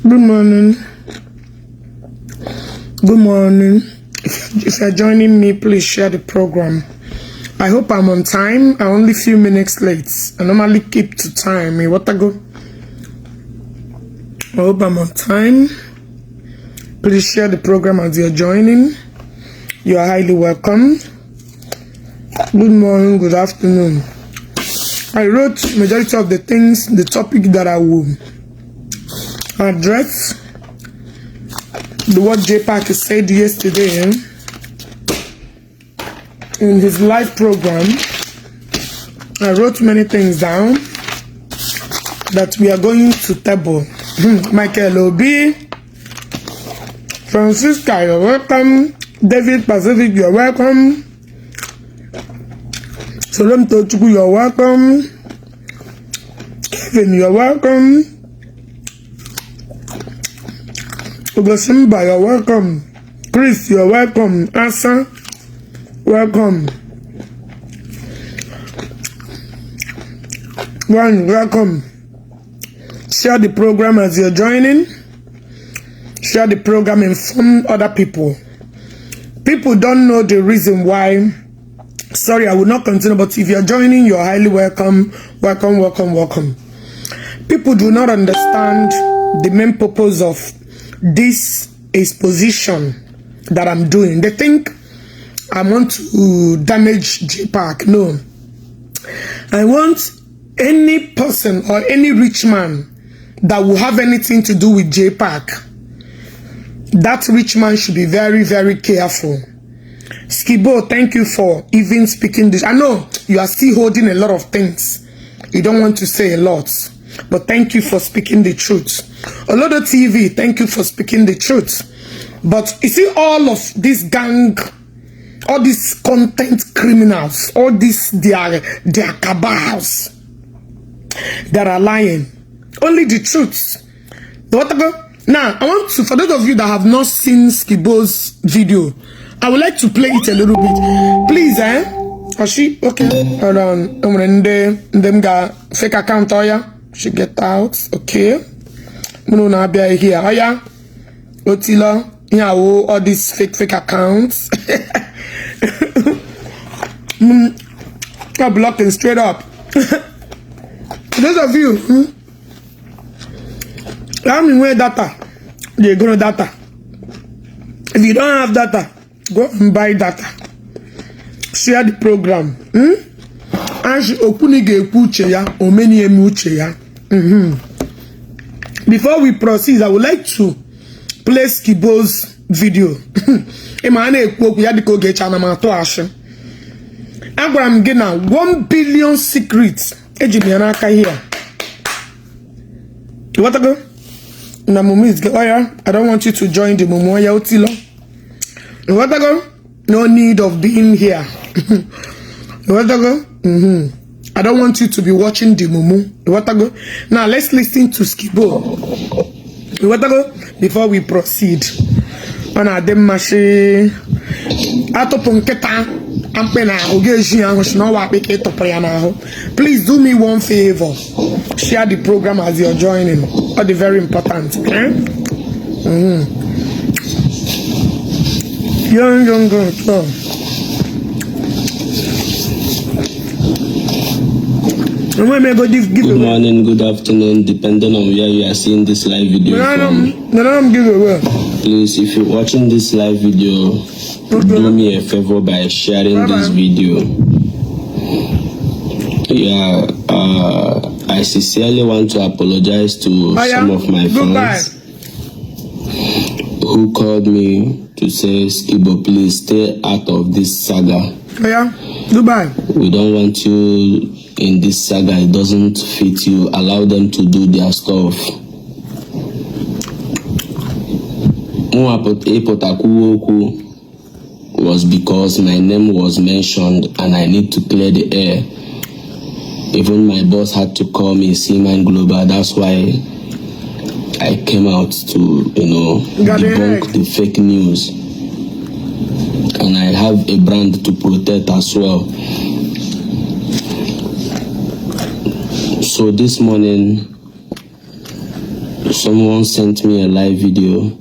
Good morning. Good morning. If you're joining me, please share the program. I hope I'm on time. I'm only a few minutes late. I normally keep to time. What I go? I hope I'm on time. Please share the program as you're joining. You are highly welcome. Good morning, good afternoon. I wrote majority of the things, the topic that I will address. The word Jpac said yesterday in his live program. I wrote many things down that we are going to table. Michael Obi, Francisca, you're welcome. David Pacific, you're welcome. Solom Tochuku, you're welcome. Kevin, you're welcome. Ogechi, you're welcome. Chris, you're welcome. Asa, welcome. One, welcome. Share the program as you're joining. Share the program, inform other people. People don't know the reason why. Sorry, I will not continue, but if you're joining, you're highly welcome. Welcome, welcome, welcome. People do not understand the main purpose of this exposition that I'm doing. They think I want to damage Jpac. No. I want any person or any rich man that will have anything to do with Jpac. That rich man should be very, very careful. Skibo, thank you for even speaking this. I know you are still holding a lot of things. You don't want to say a lot. But thank you for speaking the truth. Olodo TV, thank you for speaking the truth. But you see all of this gang, all these content criminals, all these they are cabals that are lying. Only the truth. Now, I want to, for those of you that have not seen Skibo's video, I would like to play it a little bit. Please, Oshi, okay. Hold on. Them got fake account, she get out. Okay. Muna be here. Oya. Otila. Yeah, all these fake accounts. I'm blocking straight up. Those of you, how many way data? They go to data. If you don't have data, go and buy data. Share the program. Before we proceed, I would like to play Skibo's video. I'm getting 1 billion secrets. What I go? I don't want you to join the Momoya Otilo. What I go? No need of being here. What I go? I don't want you to be watching the Mumu. What I go? Now let's listen to Skibo. What I go? Before we proceed. Ana dem mashi atoponketa ampena Ogechi Okeke. Please do me one favor. Share the program as you're joining. All the very important. Okay? Young girl. Good morning, good afternoon, depending on where you are seeing this live video from. Please, if you're watching this live video, do me a favor by sharing this video. Yeah, I sincerely want to apologize to some of my fans who called me to say, Skibo, please stay out of this saga. Goodbye. We don't want you in this saga. It doesn't fit you. Allow them to do their stuff. Was because my name was mentioned and I need to clear the air. Even my boss had to call me Seaman Global. That's why I came out to, debunk the fake news. And I have a brand to protect as well. So this morning, someone sent me a live video,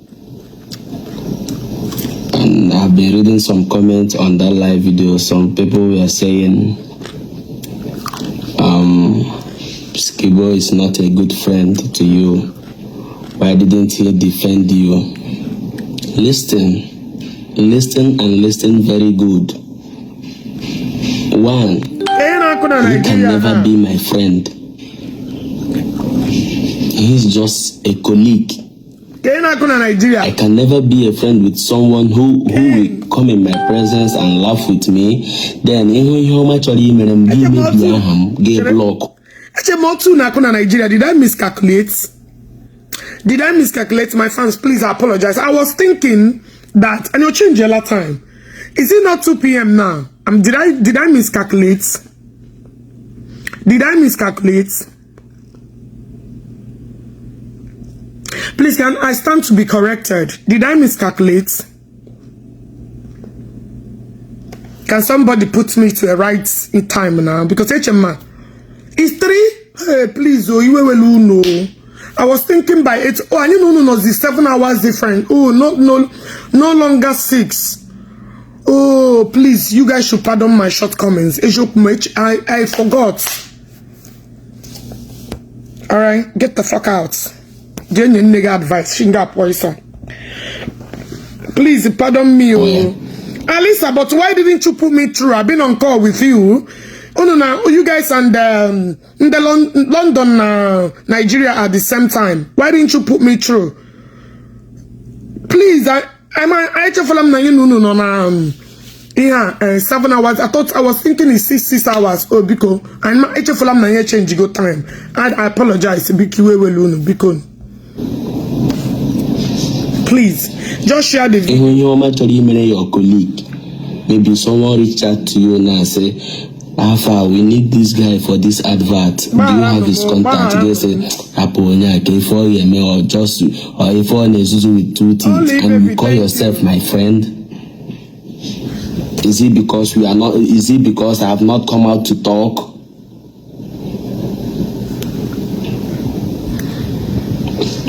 and I've been reading some comments on that live video. Some people were saying Skibo is not a good friend to you. Why didn't he defend you? Listen and listen very good. One, he can never be my friend. He's just a colleague. I can never be a friend with someone who will come in my presence and laugh with me. Then did I miscalculate? Did I miscalculate? My fans, please, I apologize. I was thinking that, and you'll change your time. Is it not 2 p.m. now? Did I miscalculate? Did I miscalculate? Please, can I stand to be corrected? Did I miscalculate? Can somebody put me to a right in time now? Because HMA is 3. Hey, please, oh, you will know. I was thinking by 8. Oh, I know no, the 7 hours different. Oh, no longer 6. Oh, please, you guys should pardon my shortcomings. I forgot. All right, get the fuck out. Genuine nigga advice. Shinga poison. Please pardon me, oh. Alisa, but why didn't you put me through? I've been on call with you. Oh no, now you guys and in the London, Nigeria at the same time. Why didn't you put me through? Please, I just follow no 7 hours. I was thinking it's 6 hours. Oh, because I'm just follow na change go time. I apologize. Because please just share the video. Your colleague, maybe someone reach out to you and say, Alpha, we need this guy for this advert. Do you have his contact? They say, Aponya, or just or if one is with 2 teeth, and you call yourself my friend. Is it because we are not? Is it because I have not come out to talk?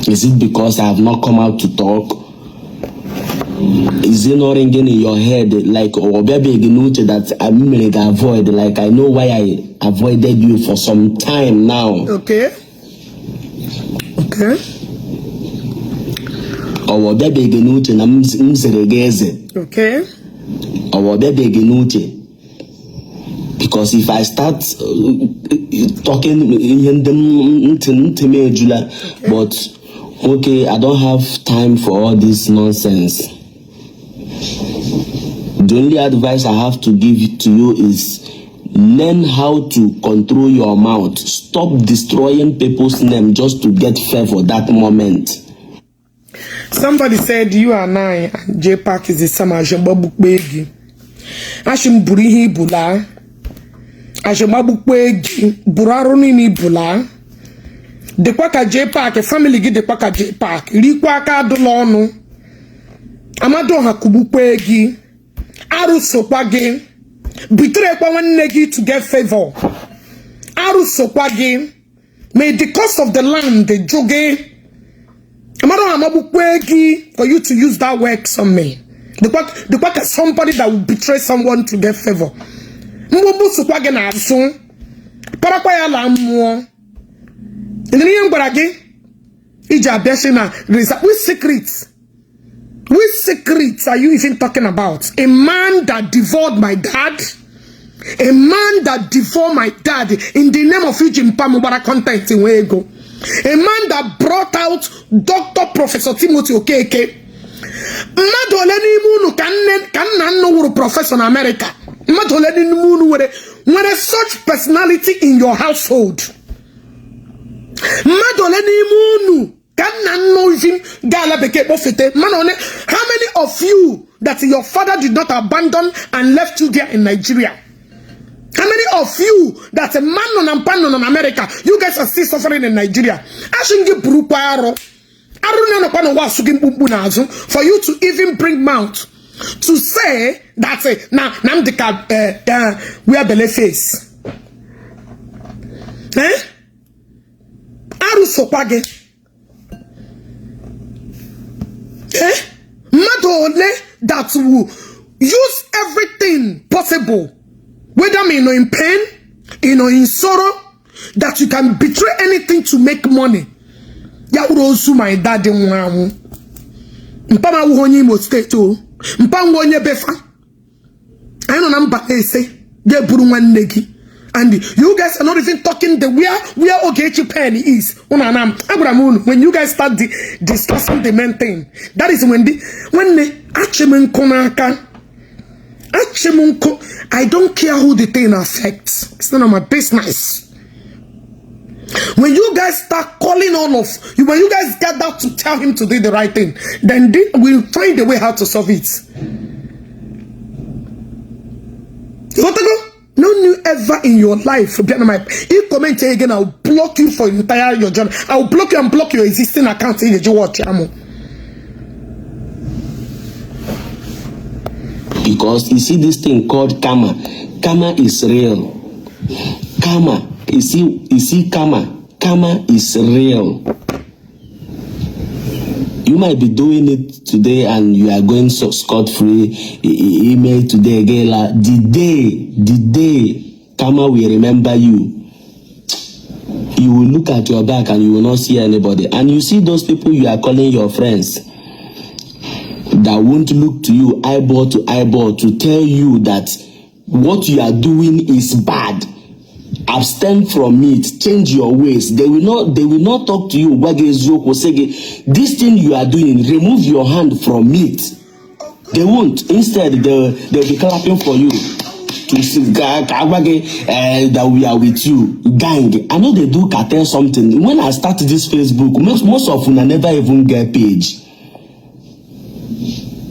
Is it because I have not come out to talk? Is it not ringing in your head like that I'm going to avoid? Like I know why I avoided you for some time now. Okay. Okay. Okay. Because if I start talking but okay, I don't have time for all this nonsense. The only advice I have to give to you is learn how to control your mouth. Stop destroying people's name just to get favor that moment. Somebody said you and I, Jpac is the same as Jpac. Ashim Burihi Bula. Ashimabukwe Buraruni ni Bula. The Quaka Jpac, a family get the Quaka Jpac. Liquaka Dolonu. Amado Hakubukwegi. Aru Sopage. Betray one negi to get favor. Aru Sopage. May the cost of the land the joge. Amado Hamabukwegi for you to use that works on me. The Quaka is somebody that will betray someone to get favor. Mbubu Sopage na soon. Parakwaya la mo. In the name Barage, Ija Beshina, which secrets? Which secrets are you even talking about? A man that devoured my dad? A man that devoured my dad in the name of Ijimpa Mubara content in Wego. A man that brought out Dr. Professor Timothy Okeke. Madoleni Munu can no professor in America. Madoleni Munu when a such personality in your household. Madoleni Munu how many of you that your father did not abandon and left you there in Nigeria? How many of you that a man on America, you guys are still suffering in Nigeria? For you to even bring mouth to say that we are belly face. that will use everything possible, whether in pain, in sorrow, that you can betray anything to make money. Ya would also my daddy mwamu. Mpama wuhonyi mo state o. Mpama wonye befa. I know number say they buru one negi. And you guys are not even talking the where Ogechi Penny is. When you guys start discussing the main thing, that is when the I don't care who the thing affects. It's none of my business. When you guys start calling all of you, when you guys get out to tell him to do the right thing, then we'll find a way how to solve it. You want to go? No new ever in your life. If you comment here again, I'll block you for entire your journey. I'll block you and block your existing account in the watch. Because you see this thing called karma. Karma is real. Karma. You see karma. Karma is real. You might be doing it today and you are going so scot-free. Email today again. The day karma will remember you. You will look at your back and you will not see anybody. And you see those people you are calling your friends that won't look to you eyeball to eyeball to tell you that what you are doing is bad. Abstain from it, change your ways. They will not talk to you. This thing you are doing, remove your hand from it. They won't. Instead, they'll be clapping for you to see that we are with you. Gang, I know they do cartel something. When I started this Facebook, most of them never even get page.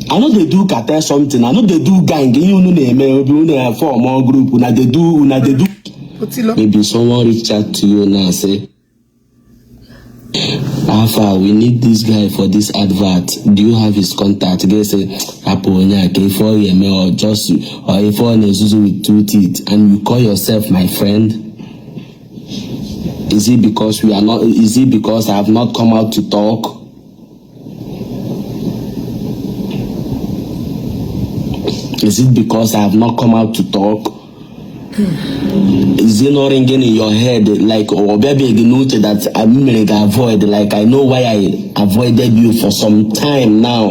I know they do cartel something. I know they do gang. You know, form more group. They do. Maybe someone reach out to you now and say, Alpha, we need this guy for this advert. Do you have his contact? They say, Aponya, or just or if with 2 teeth, and you call yourself my friend. Is it because we are not? Is it because I have not come out to talk? Is it because I have not come out to talk? Is it not ringing in your head like, oh baby, you know that I'm going to avoid, like I know why I avoided you for some time now.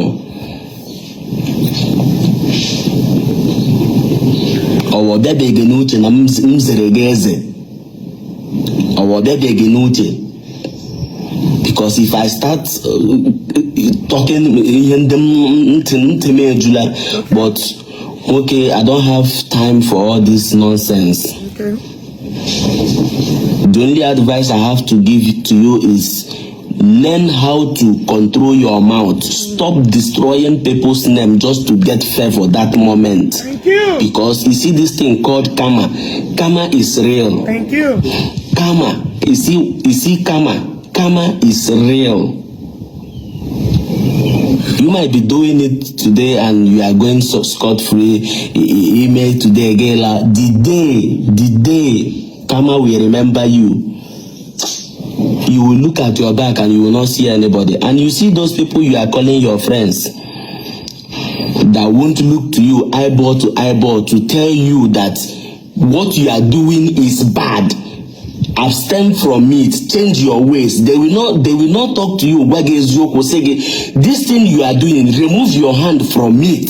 Oh baby, you know that I'm because if I start talking but okay, I don't have time for all this nonsense. Okay. The only advice I have to give to you is learn how to control your mouth. Stop destroying people's name just to get favor that moment. Thank you. Because you see this thing called karma. Karma is real. Thank you. Karma. You see karma. Karma is real. You might be doing it today and you are going so scot-free. Email today again. The day karma will remember you. You will look at your back and you will not see anybody. And you see those people you are calling your friends that won't look to you eyeball to eyeball to tell you that what you are doing is bad. Abstain from it, change your ways. They will not talk to you. This thing you are doing, remove your hand from it.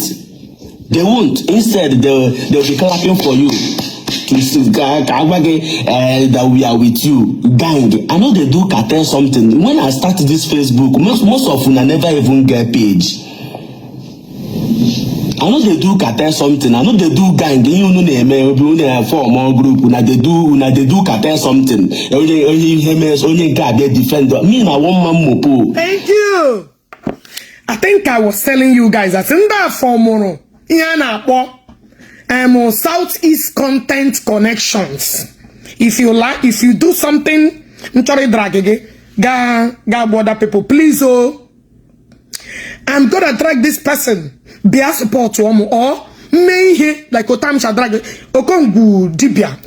They won't. Instead, they'll be clapping for you to see that we are with you. Gang, I know they do cartel something. When I started this Facebook, most of them never even get page. I know they do cartel something. I know they do gang. You know, form more group. They do cartel something. Only God they defend. Me na one man mopo. Thank you. I think I was telling you guys that in that form, Southeast Content Connections. If you do something, ga border people, please I'm gonna drag this person. Be a support to or may he like Otam Shadrag Okongu Dibia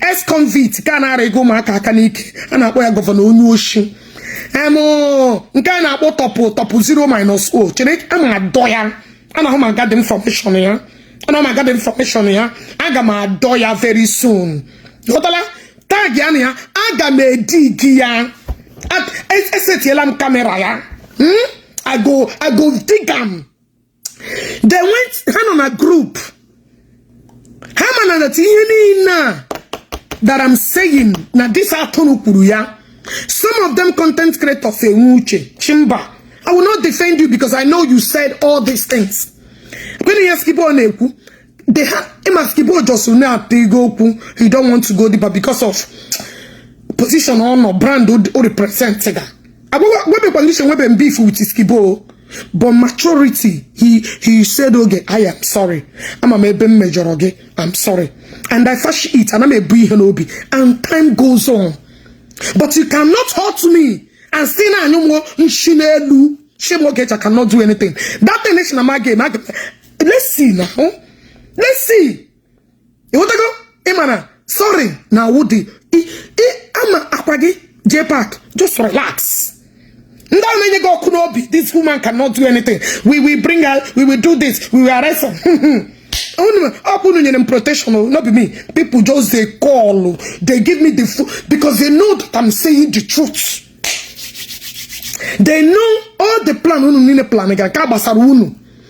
ex convict Canary go Maka Kanik and a boy governor Nushi. Nke na-akpọ topu 0 minus o. Chere ama doya. Ana homa get the information ya. Aga ma doya very soon. Yotala tag ya ni ya. Aga me dig ya. Esetiela m camera ya. I go dig them. They went on a group. That I'm saying now this ya. Some of them content creators say Chimba. I will not defend you because I know you said all these things. When you ask people they have just he don't want to go deeper because of position or brand or represent. I position beef with Skibo. But maturity, he said, okay, I am sorry. I'm a major, okay, I'm sorry. And I fash it, and I'm a B-Henobi. And time goes on. But you cannot hurt me. And still, I know Shinelu, Ogechi cannot do anything. That nation of my game. Let's see now. Let's see. You want to go? Imana, sorry. Now, Woody. I'm a Akwa, Jpac. Just relax. This woman cannot do anything. We will bring her, we will do this, we will arrest her. Protection, not be me. People just they call, they give me the food because they know that I'm saying the truth. They know all the plan.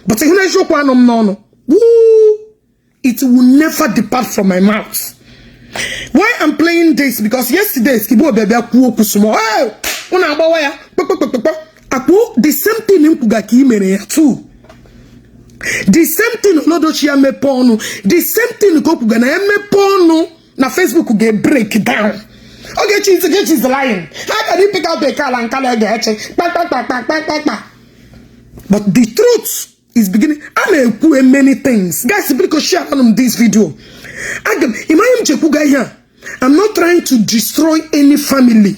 But it will never depart from my mouth. Why I'm playing this? Because yesterday, the same thing in Kugaki mere too. The same thing Onodochi me porno. The same thing Kokugana me porno. Na Facebook get break down. Ogechi is lying. How can you pick out the car and call Ogechi? But the truth is beginning. I'm a many things. Guys, because share on this video. I'm not trying to destroy any family.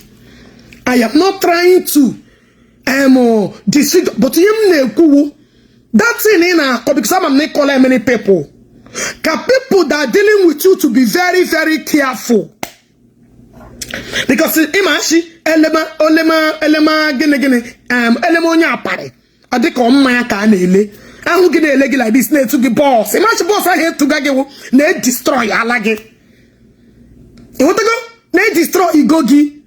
I am not trying to deceive, but that thing in because I'm not calling many people. People that are dealing with you to be very, very careful. Because imashi elema nya pare. I think on my canele. I who get a leg like this to the boss. Imagine boss I hate to go ne destroy alage. You want to go? Ne destroy Igogi.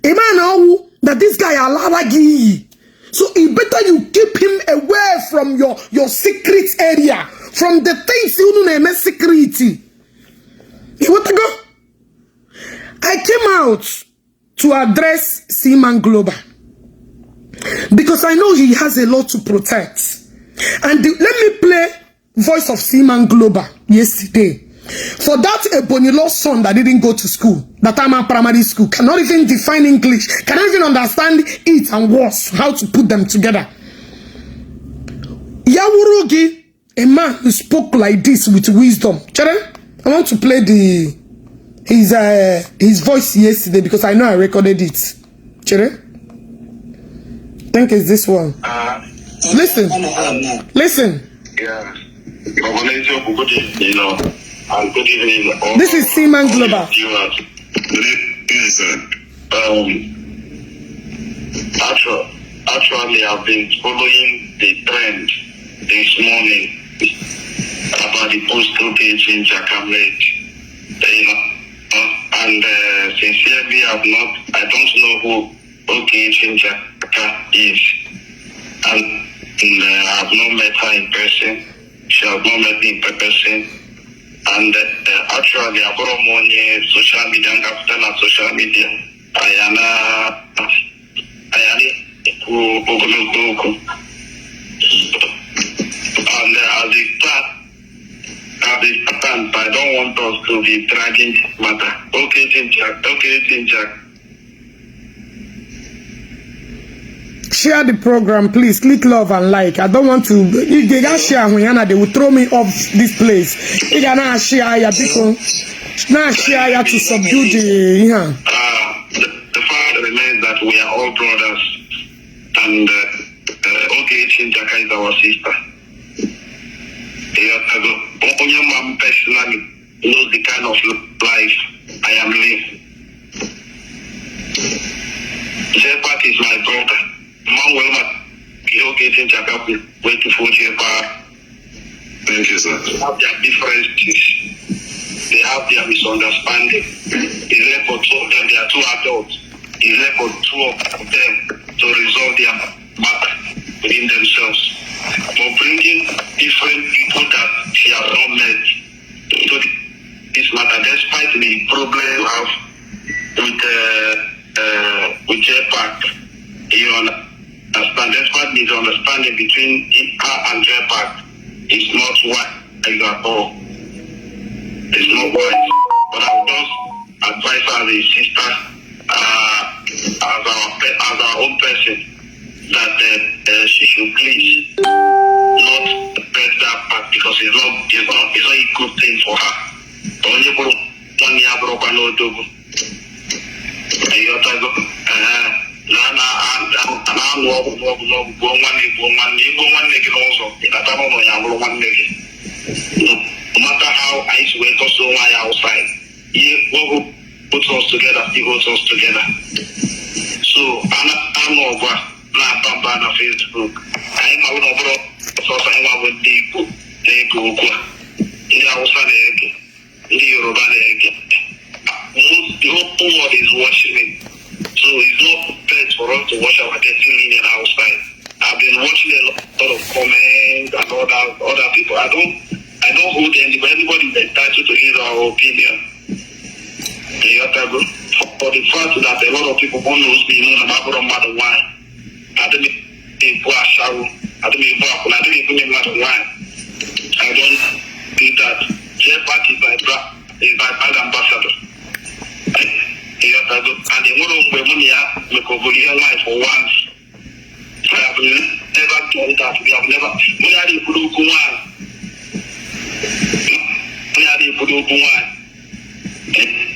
Imagine that this guy alagi. So it better you keep him away from your secret area, from the things you know name security. You want to go? I came out to address Seaman Global because I know he has a lot to protect. And let me play voice of Seaman Global yesterday. For that Ebonilo son that didn't go to school, that I'm at primary school, cannot even define English, cannot even understand it and words, how to put them together. Yawurugi, a man who spoke like this with wisdom. Chere, I want to play his voice yesterday because I know I recorded it. Chere, I think it's this one. Listen. Yeah. You know. And good evening. This is Seaman Global. Good evening, sir. Actually, I've been following the trend this morning about the postal page in Jackamlet. You know, and sincerely, I don't know who Ogechi Okeke is, and I've not met her in person. She has not met me in person. And actually, I borrow money social media and after social media. I am and as a pattern, I don't want us to be dragging this matter. Okay, Jack. Share the program, please. Click love and like. I don't want to. If they can share, they will throw me off this place. If they cannot share, because now share to subdue the. The fact remains that we are all brothers, and Ogechi Okeke is our sister. Only mom personally knows the kind of life I am living. Jpac is my brother. Man, Ogechi Okeke waiting for Jpac. Thank you, sir. They have their differences. They have their misunderstanding. It's left for two of them. They are two adults. It's left for two of them to resolve their matter within themselves. But bringing different people that she has not met to this matter, despite the problem you have with Jpac, you understand, despite misunderstanding between her and Jpac, it's not wise at all. It's not wise. But I would just advise her as a sister, as our own person, that she should please not bet that part, because it's not a good thing for her. Only one year broke an old dog. No matter how I went or so my outside, what puts us together, he holds us together. So I'm over now on Facebook. I'm over so I'm with the Yoruba. The whole world is watching me. So it's not best for us to watch our destiny outside. I've been watching a lot of comments and other people. I don't hold anybody is entitled to his or her opinion. For the fact that a lot of people who knows me know about matter why. I don't even why. I don't do that. Jpac is my brand ambassador. And the one who life for once. I have never done that. We have never.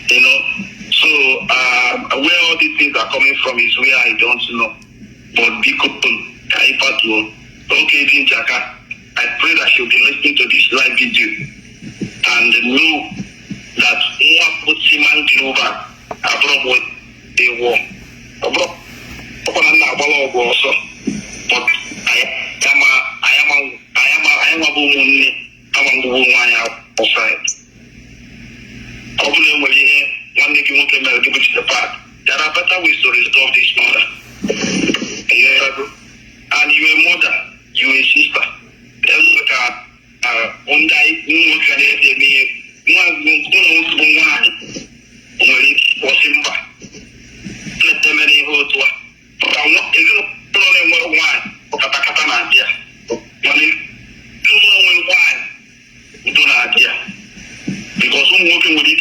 You know. So where all these things are coming from is where I don't know. But because okay, Jaka, I pray that she'll be listening to this live video and know that more puts him on global. Abroad what they want. Abroad also. But I am a woman. I'm a woman outside. Problem with here, one day you want to give it to the path. There are better ways to resolve this matter. And you're a mother, you're a sister. Because I'm working with the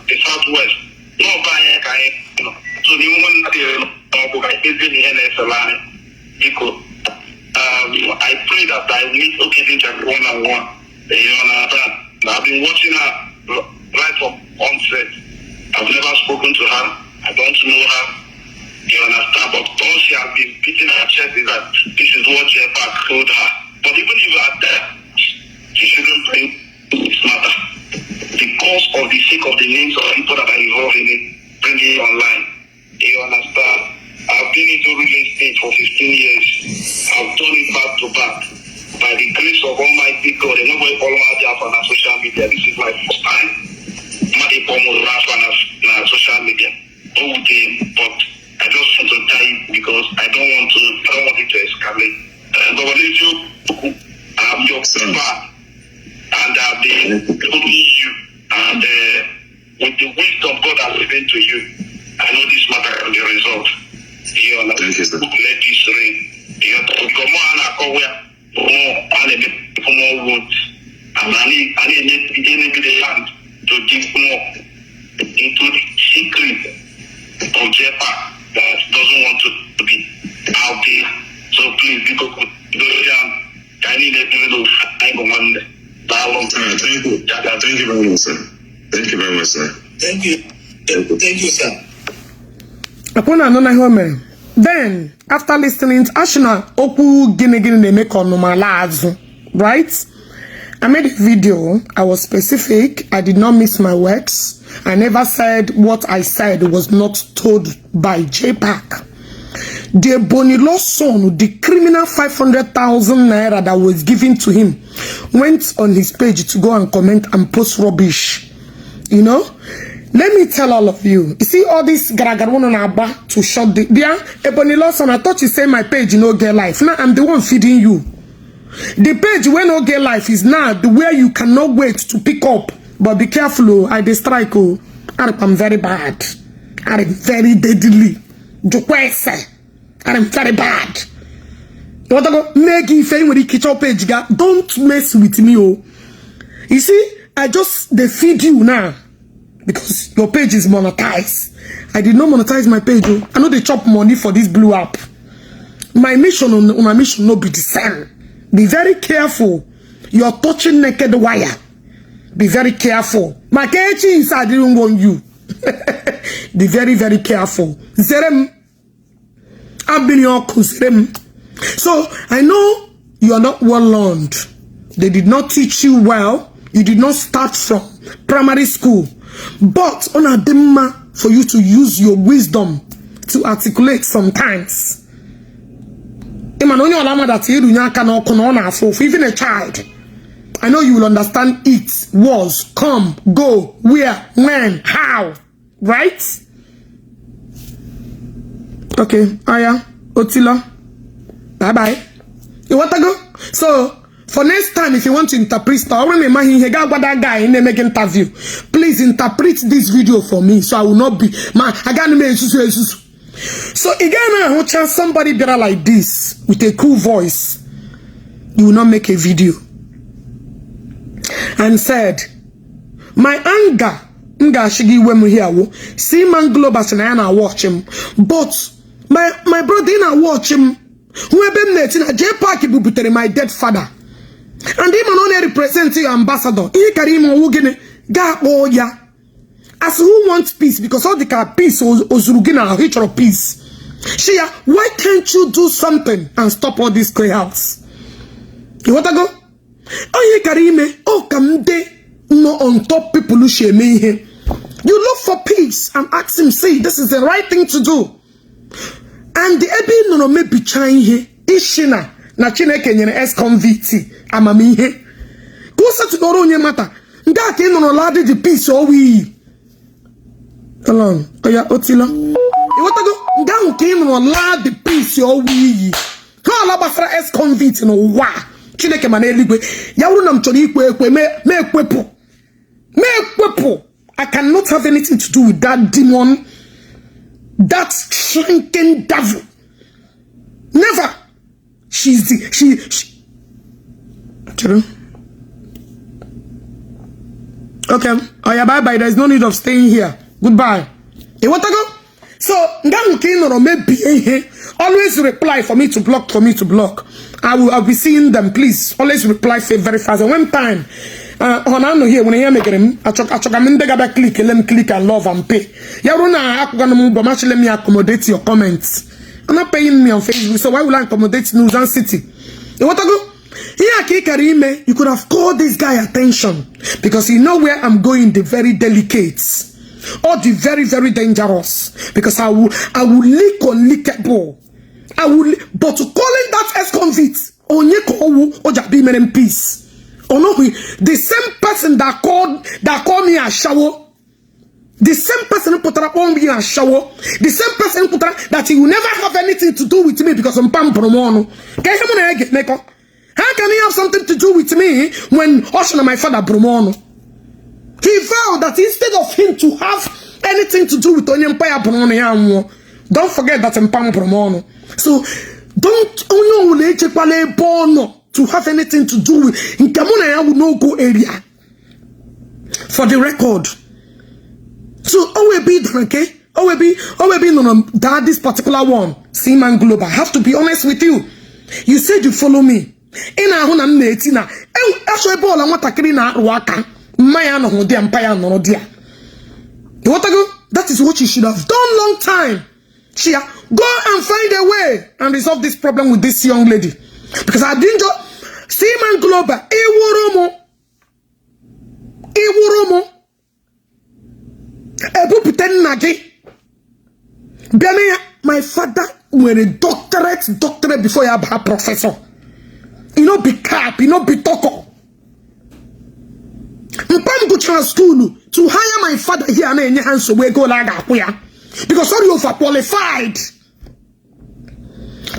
the Southwest. No buying, so the woman I pray that I meet Okeke one-on-one. I've been watching her right from onset. I've never spoken to her. I don't know her. You understand? But all she has been beating her chest is that this is what Jpac told her. But even if you are there, she shouldn't bring this matter. Because of the sake of the names of people that are involved in it, bring it online. You understand? I've been into real estate for 15 years. I've done it back to back. By the grace of Almighty God, and nobody follow out on social media. This is my first time. Nobody follow on social media. Okay, but I just want to tell you because I don't want it to escalate. But if you have your back and I've been holding you, and with the wisdom God has given to you, I know this matter can be resolved. You know, let this rain. You know, come on, more words. And I need the land to dig more into the secret of Jpac that doesn't want to be out there. So please, people could go down. I need a little one dialogue. Thank you. Thank you very much, sir. Thank you very much, sir. Thank you. Thank you, sir. Akwa na anọ na ihe o mere Then, after listening to Ashina Oku Gini Make on Normalazo, right? I made a video. I was specific. I did not miss my words. I never said what I said was not told by Jpac. The Bonilo son, the criminal 500,000 naira that was given to him, went on his page to go and comment and post rubbish. You know? Let me tell all of you. You see all this garagaruno to shut the Bonilo son, I thought you say my page no get life. Now I'm the one feeding you. The page when no get life is now the way you cannot wait to pick up. But be careful, I strike. I'm very bad. I'm very deadly. I'm very bad. Don't mess with me. Oh. You see, I just they feed you now because your page is monetized. I did not monetize my page. Oh. I know they chop money for this blue app. My mission on my mission no be the same. Be very careful. You're touching naked wire. Be very careful. My Ogechi is I didn't want you. Be very, very careful. Zerem. I've been your Zerem. So I know you are not well learned. They did not teach you well. You did not start from primary school. But on a dimma for you to use your wisdom to articulate sometimes. Even a child, I know you will understand it, was, come, go, where, when, how, right? Okay, Aya, Otila, bye-bye. You want to go? So, for next time, if you want to interpret, that guy in the make interview, please interpret this video for me, so I will not be, I got to make so again, I chance somebody better like this with a cool voice, you will not make a video. And said, my anger, see man global and I watch him, but my brother I watch him. Who have been letting a Jpac my dead father, and him only represent your ambassador. He carry him ya. As who wants peace? Because all the peace Ozurugina a of peace. Shia, why can't you do something and stop all these chaos? You want to go? Oh, you carry me. Oh, come de no on top people who shame me here. You look for peace and ask him, see, this is the right thing to do. And the Ebi no me be trying here. Ishina na Chineke nyere ex-convict amami here. Go say to no nye matter. Nga ke no ladi the peace o we. Along, oya Otila. You want to go? Nga ke no ladi the peace o we. Ka ala basra ex-convict no wa. Chineke maneligwe. Yawuru na mchori ikwe me ekwepo. I cannot have anything to do with that demon. That shrinking devil. Never. She's the she. Okay. Oh yeah, bye bye. There's no need of staying here. Goodbye. You want to go? So maybe always reply for me to block. I'll be seeing them. Please always reply very fast. And one time, when I'm here, when I hear me get him, I click, let me click and love and pay. Let me accommodate your comments. I'm not paying me on Facebook, so why will I accommodate News and City? You want to go? Here, Karime, you could have called this guy attention because you know where I'm going, the very delicate or the very, very dangerous. Because I will lick unlickable. I will, but to calling that ex-convict, Ojabi men in peace. Oh no, the same person that called me a shower, the same person who put up on me a shower, the same person who put up that he will never have anything to do with me because I'm Pam Promono. How can he have something to do with me when Ocean and my father Promono? He vowed that instead of him to have anything to do with Empire Promono, don't forget that I'm Pam Promono. So don't to have anything to do with in Kamuna I will no go area for the record. So always be okay. Always be no that this particular one, Seaman Global. I have to be honest with you. You said you follow me. In a hona netina. Actually ball I want to na waka. Maya no de empire no dia. You want to go? That is what you should have done long time. Shia, go and find a way and resolve this problem with this young lady. Because I didn't just see man global. Iwuromo. Ebu pretend nagi. My father were a doctorate before you have a professor. You know, be cap, you know, be toko. Mpam go to school to hire my father here and in your hands so we go like Akwa. Because sorry, you overqualified.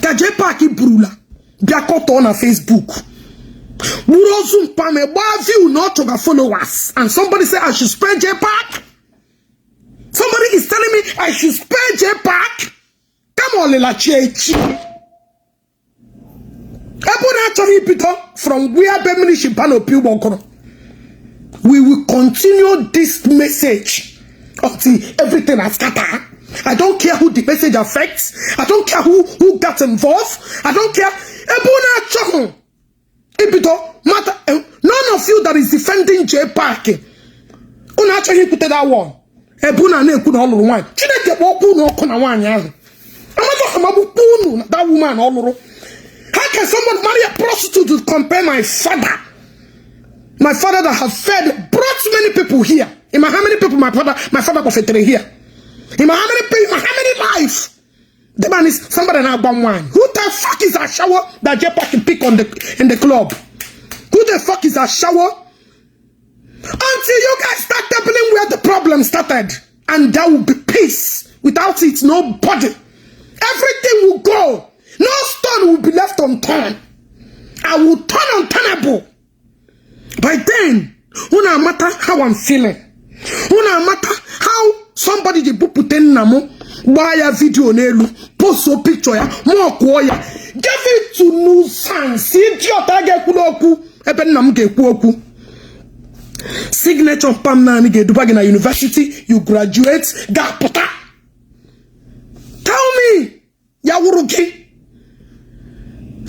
The Jpac brula. Biakoto on Facebook. Urozum pame view not to followers. And somebody say I should spell Jpac. Somebody is telling me I should spell Jpac. Come on, Lela Chechi. From where Bemini Shipano Piwonkono. We will continue this message until everything has scattered. I don't care who the message affects. I don't care who got involved. I don't care. None of you that is defending Jpac. Unacha put that one. Ebuna ne kuna all one. Chineke woku no kuna one ya. That woman all. How can someone marry a prostitute to compare my father? My father that has fed, brought many people here. In how many people my father confetere here? In how many people, how many lives? The man is somebody now bomb one. Who the fuck is a shower that Jpac can pick on in the club? Who the fuck is a shower? Until you guys start telling where the problem started, and there will be peace. Without it, nobody. Everything will go. No stone will be left unturned. I will turn unturnable. By then, no matter how I'm feeling, no matter how somebody the book put in namo, buy a video nelu, post a picture ya, more koya, give it to nuisance. Idiot, I get kuloku, eben nam get kuoku. Signature pam na nige dubagina university, you graduate, gapota. Tell me, yawuruki.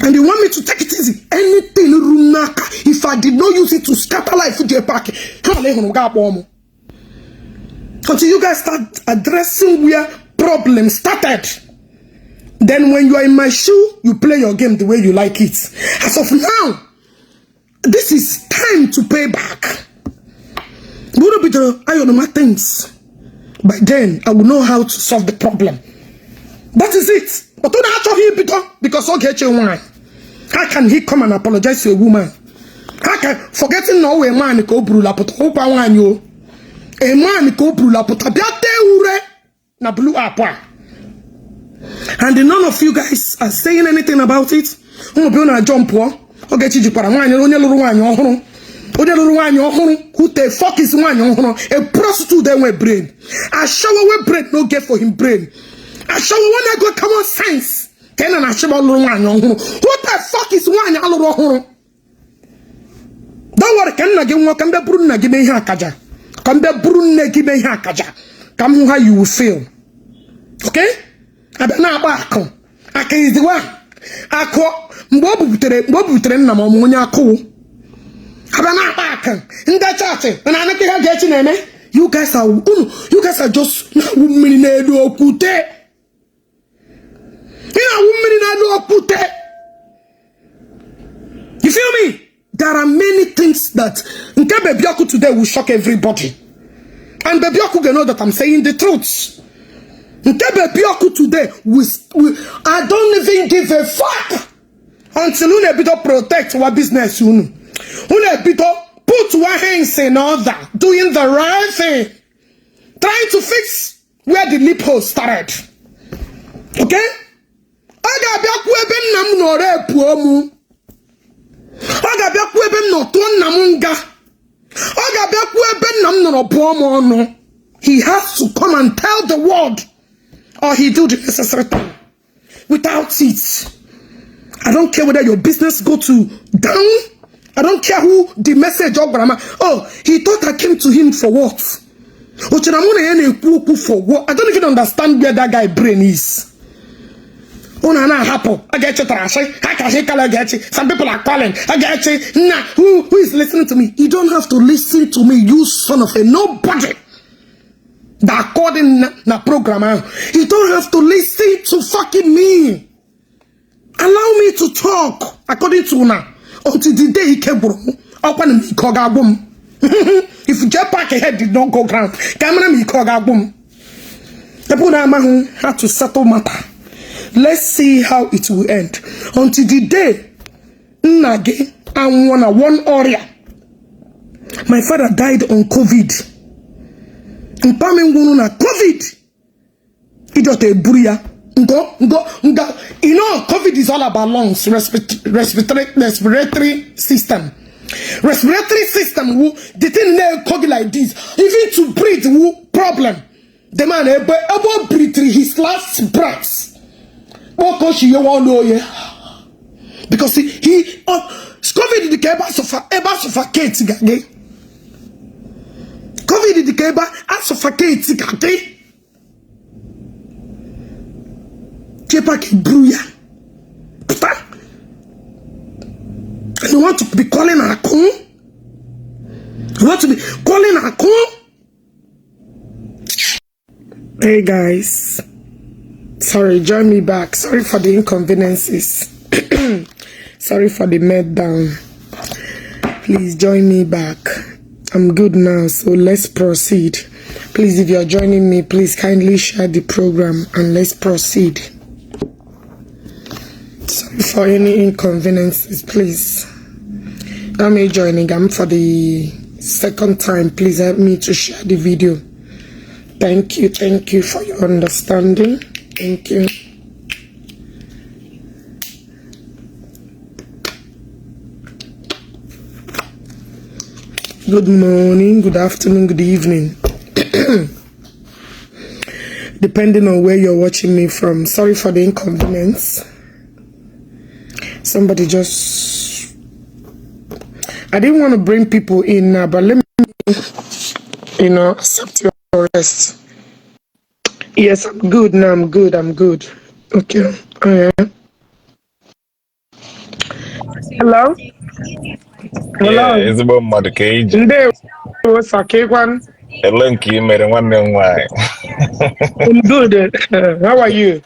And you want me to take it easy? Anything runaka. If I did not use it to scatter life with Jpac, until you guys start addressing where problems started. Then when you are in my shoe, you play your game the way you like it. As of now, this is time to pay back. I know my things. By then, I will know how to solve the problem. That is it. But don't have to hear because Ogechi wine. How can he come and apologize to a woman? How can forgetting no a man ko brula put opa wan yo? A man ko brula put abiate ure na blue Akwa. And none of you guys are saying anything about it. Who be na jump wo? Ogechi jipara wan onye luru wan ohuru. Onye luru wan ohuru. Who the fuck is wan ohuru? A prostitute then with brain. A shower with brain no get for him brain. I show when I go common sense. Can I show one? Who the fuck is one? Don't worry, can I give one? Come the Bruna, give me Hakaja. Come the Bruna, give me Hakaja. Come how you will feel. Okay? I bet now back. I can is the one. Akwa, Bobu train na Momunya cool. I bet now back. In that chat, and I think I get you, you guys are just women in okute. You feel me? There are many things that Bebiaku today will shock everybody. And Bebiaku can know that I'm saying the truth. Bebiaku today I don't even give a fuck until Unebito protect our business. Unebito put one hands in order, doing the right thing, trying to fix where the loophole started. Okay? Aga bia ku ebe nnam no repu omu. Aga bia ku ebe no to nnam nga. Aga bia ku ebe nnam no bo mo no. He has to come and tell the world, or he do the necessary thing. Without it, I don't care whether your business go to down. I don't care who the message of grandma. Oh, he thought I came to him for what? For what? I don't even understand where that guy brain is. I get you. Some people are calling. I get you. Nah, who is listening to me? You don't have to listen to me, you son of a nobody. that according na program. You don't have to listen to fucking me. Allow me to talk according to una until the day he came bro. Open me kogabum. If Jpac head did not go ground, camera me kogabum. The Buddha had to settle matter. Let's see how it will end. Until the day Nage and one area. My father died on COVID. COVID. You know, COVID is all about lungs, respiratory system. Respiratory system, the thing like this. Even to breathe, problem. The man able breathe his last breath. Because he COVID the cable suffocate. COVID the cable suffocate. Jpac Bruya. You want to be calling Akwa? You want to be calling Akwa? Hey guys. Sorry, join me back. Sorry for the inconveniences. Sorry for the meltdown. Please join me back. I'm good now, so let's proceed. Please, if you're joining me, please kindly share the program and let's proceed. Sorry for any inconveniences, please. I'm joining. I'm for the second time. Please help me to share the video. Thank you for your understanding. Thank you. Good morning, good afternoon, good evening. Depending on where you're watching me from. Sorry for the inconvenience. Somebody just... I didn't want to bring people in now, but let me, accept your rest. Yes, I'm good now. I'm good. Okay. Hello? Hello? Yeah, ezigbo mmadụ ka eji. Nde what's okay, one? Ele nke mere nwanne m nwanyị. I'm good. How are you?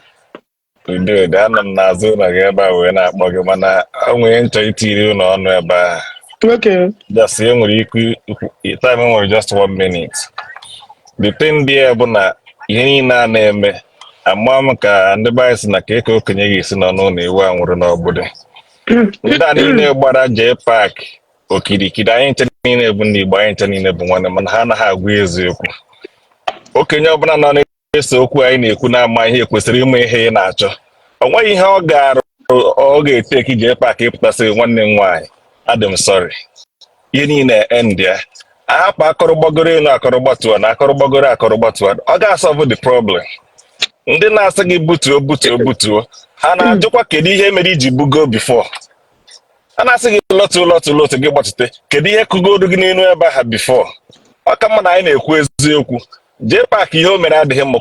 Udo, anọ m n'azụ ụlọ gị ebe a wee na-akpọ gị mana o nwere nchọ itiri ụlọ ọnụ ebe a. Okay. Just enwere ikwu time nwere just 1 minute. The thing there bụ na ihe niile a na-eme ama m ka ndị be anyị si na ka eke okenye ga-esi n'ọnụ na iwu a nwụrụ n'obodo. Ndị a niile gbara Jpac okirikiri anyị nche niile bụ ndị Igbo, anyị nche niile bụ nwanne, mana ha anaghị agwa eziokwu. Okenye ọbụla nọ na-ese okwu anyị na-ekwu na-ama ihe kwesịrị ime ihe ị na-achọ. O nweghị ihe ọ ga-eteki Jpac ịpụtasị nwanne m nwaanyị. Adị m sorry. Ihe niile end ya. Ahapụ akọrọgbagoro elu akọrọgbatuo na akọrọgbatuo. Ọ ga-asolve the problem. Ndị na-asị gị butuo. Ha na-ajụkwa kedu ihe mere iji bugo before. A na-asị gị lọtụ gị gbachite. Kedu ihe kụgoro gị n'elu ebe ha before. Ọ ka mma na anyị na-ekwu eziokwu. Jpac ihe o mere adịghị mma.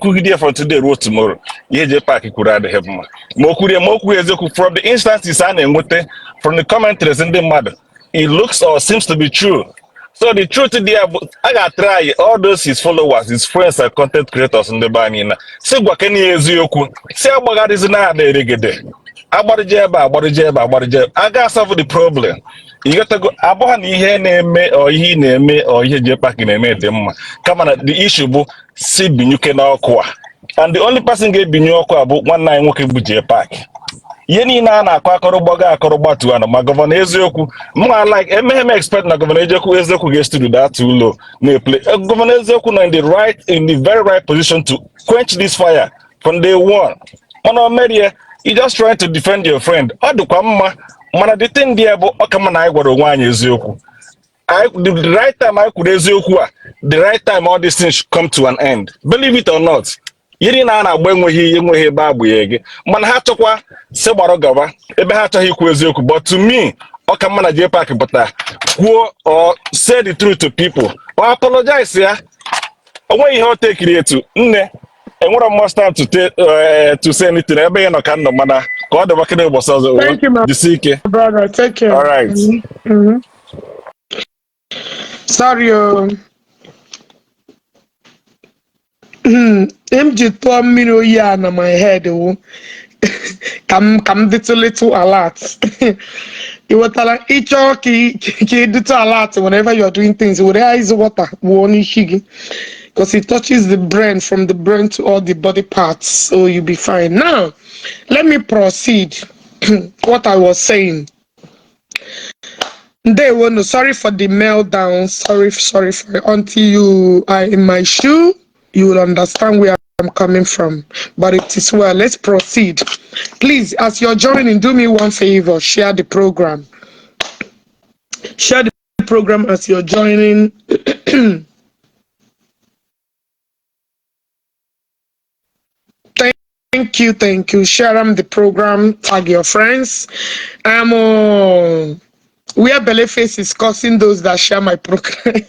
Kwugide from today ruo tomorrow. Ihe Jpac kwuru adịghị mma. Ma o kwuru eziokwu from the instances a na-enweta from the commentaries ndị mmadụ. It looks or seems to be true. So the truth there, I got try all those his followers, his friends and content creators in the banina. Say what can you eziokwu? Say about is na de regede. Agbadijeba. I got solve the problem. You got to go abụọ na ihe na-eme or ihe na-eme or ihe Jpac na-eme dị mma. Kama na the issue bụ si binyuke na Akwa. And the only person ga-ebinye Akwa bụ nwanne anyị nwoke bụ Jpac. Ihe niile a na-akọ akọrọgbatu anọ ma gọvanọ eziokwu mma like emeghe expect na gọvanọ eziokwu ga-estudio that too low na-play. Gọvanọ eziokwu nọ in the very right position to quench this fire from day one. Mana media, you just trying to defend your friend. Ọ dịkwa mma mana the thing there bụ ọkama na anyị gwara onwe anyị eziokwu. The right time I kwuru eziokwu a, the right time all these things should come to an end. Believe it or not. Yiri na na-agba enweghị ebe agbụghị gị mana ha chọkwa si gbara gaba ebe ha achọghị ikwu eziokwu. But to me, ọ ka mma na Jpac pụta kwuo or say the truth to people or apologize ya. O nweghị ihe o tekiri etu nne enwere much time to say anything ebe ya nọ ka nọ mana ka ọ dịba kede ụbọchị ọzọ. Thank you, my brother. Take care. All right. Sorry. MG told me no yeah na my head oh. Come little alert. You were telling each little alert whenever you're doing things. Where is water? Because it touches the brain, from the brain to all the body parts, so you'll be fine. Now, let me proceed. What I was saying. They will no, sorry for the meltdown. Sorry for it. Until you are in my shoe, you will understand where I'm coming from. But it is well. Let's proceed. Please, as you're joining, do me one favor. Share the program. Share the program as you're joining. Thank you. Share the program. Tag your friends. Where Belleface is causing those that share my program.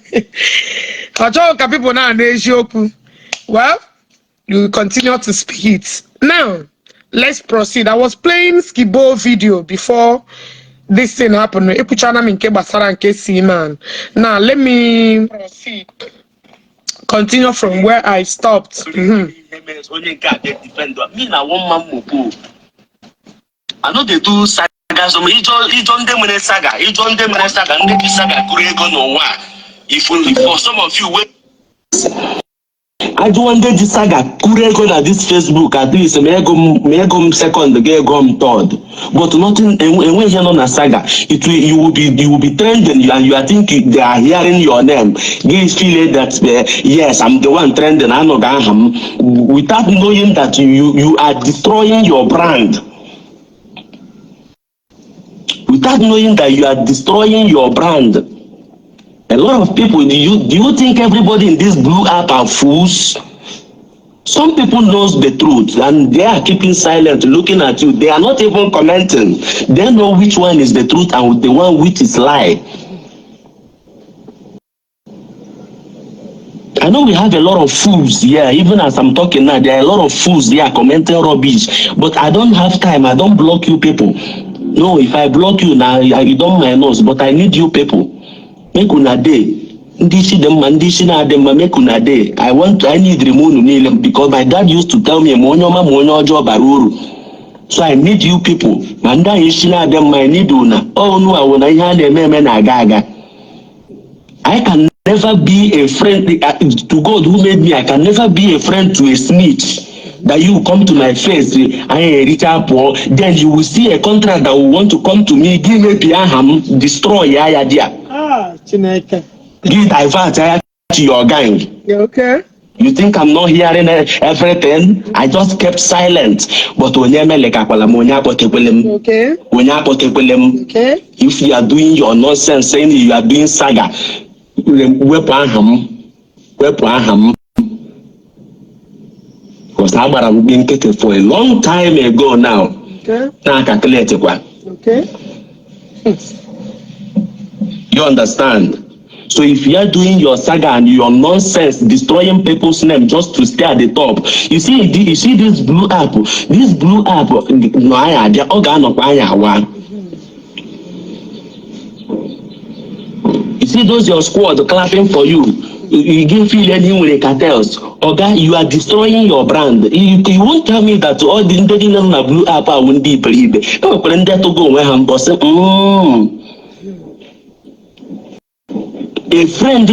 People now. Well, you continue to speak it. Now, let's proceed. I was playing Skibo video before this thing happened. Now, let me proceed. Continue from where I stopped. I know they do saga. So ijo ndemene saga. Ijo ndemene saga. Ndeki saga kurego no wa. If for some of you wait. I do want the saga kurego na this Facebook at least may go second, get go third. But nothing and when you're not a saga, you will be trending and you are thinking they are hearing your name. Guys feel that yes, I'm the one trending. I know without knowing that you are destroying your brand. Without knowing that you are destroying your brand. A lot of people, do you think everybody in this blue app are fools? Some people knows the truth and they are keeping silent, looking at you. They are not even commenting. They know which one is the truth and the one which is lie. I know we have a lot of fools here. Even as I'm talking now, there are a lot of fools here commenting rubbish. But I don't have time. I don't block you people. No, if I block you now, you don't mind us. But I need you people. Make una day. Make una day. I need remove because my dad used to tell me so I need you people. And I need una. Oh no, I can never be a friend to God who made me. I can never be a friend to a snitch. That you come to my face, I ain't rich up, then you will see a contract that will want to come to me, give me Piaham, destroy ya dear. Chineke. Give divert to your gang. You okay? You think I'm not hearing everything? I just kept silent. But when you like okay. Okay. If you are doing your nonsense, saying you are doing saga, weapon. Because I'm being taken for a long time ago now. Okay. Okay. You understand? So if you are doing your saga and your nonsense, destroying people's name just to stay at the top, you see this blue app. This blue app, no, they organ of you see those your squad clapping for you. You give feeling with the cartels. Okay, you are destroying your brand. You won't tell me that all the blue app won't be believed. No, but then to go where I'm bossing. A friend,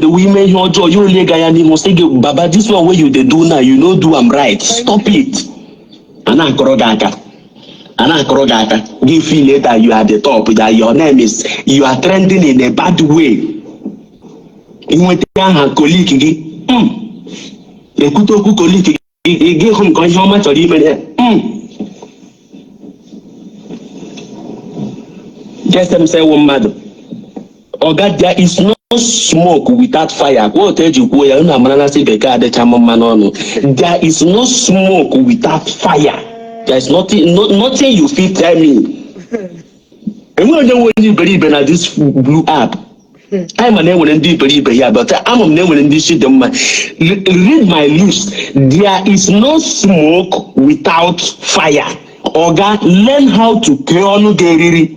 we may your joy, you leg and must say, Baba, this one where you they do now, you know do I'm right. Stop it. Ana Korogaka. Give feel that you are the top, that your name is you are trending in a bad way. You went to colleague. The Kutoku colleague gave him how much or even just them say one mother. Oh God, there is no smoke without fire. There is no smoke without fire. There is nothing you feel tell me. And when you believe in this blue app, I'm a name when deep believe here, but I'm a name when this shit. Read my list. There is no smoke without fire. Oh God, learn how to kill Gary.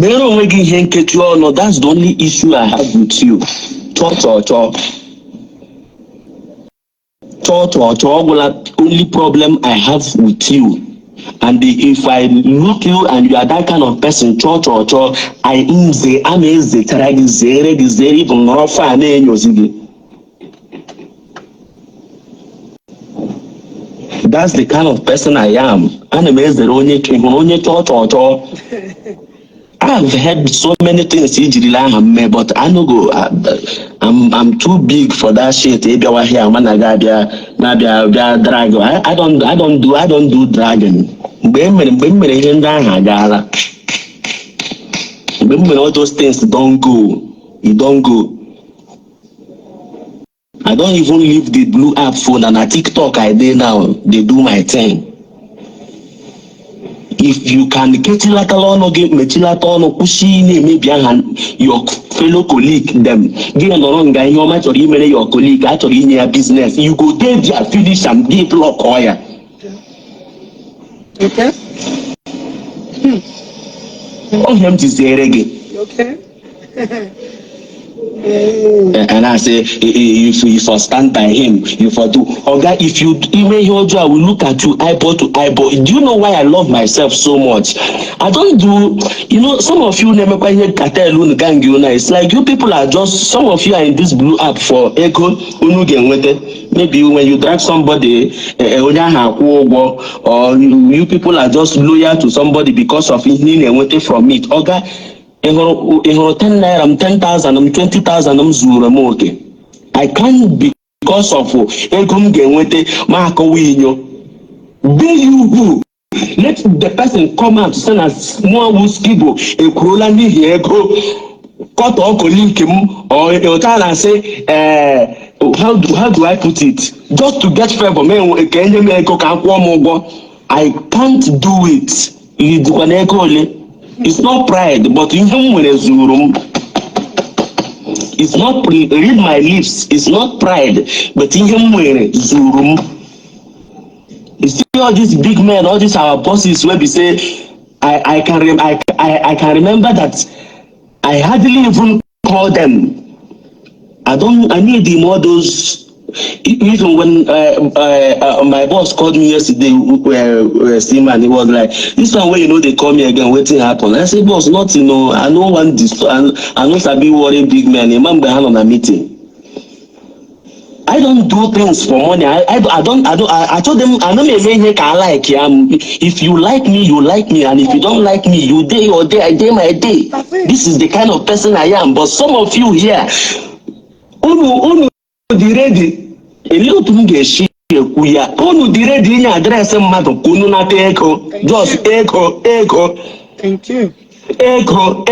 That's the only issue I have with you. Only problem I have with you. And if I look you and you are that kind of person, I am that's the kind of person I am. I've heard so many things, but I no go. I'm too big for that shit. Drag. I don't do dragging. All those things don't go. It don't go. I don't even leave the blue app phone, and a TikTok I do now. They do my thing. If you can get maybe your fellow colleague them your colleague actually in your business, you go there, finish and give block oil. Okay. Oh, him to say reggae. Okay. And I say, if you for stand by him, you for do. Oga, if you email your job, I will look at you eyeball to eyeball. Do you know why I love myself so much? I don't do, some of you never quite hear cartel gang. It's like you people are just, some of you are in this blue app for echo. Maybe when you drag somebody, or you people are just loyal to somebody because of it from it. Oga. 10 naira, 10,000, 20,000, I can't because of be you who let the person come out to send a small skibo a crolani here go cut or colleague or your child and say how do I put it just to get favor I can't do it. It's not pride, but it's not read my lips. It's not pride, but zurum. You see all these big men, all these our bosses where we say, I can remember that I hardly even call them. I need them all those. Even when my boss called me yesterday, Seaman, he was like, this one where they call me again, waiting happen. I said, boss, not I don't want this. I know Sabi worry big man. A man behind on a meeting. I don't do things for money. I told them I don't make I like if you like me, you like me, and if you don't like me, you day your day, I day my day. This is the kind of person I am. But some of you here, the ready a little to get shit. We are on the ready in address and matter. Kununa echo, just echo. Thank you. Echo.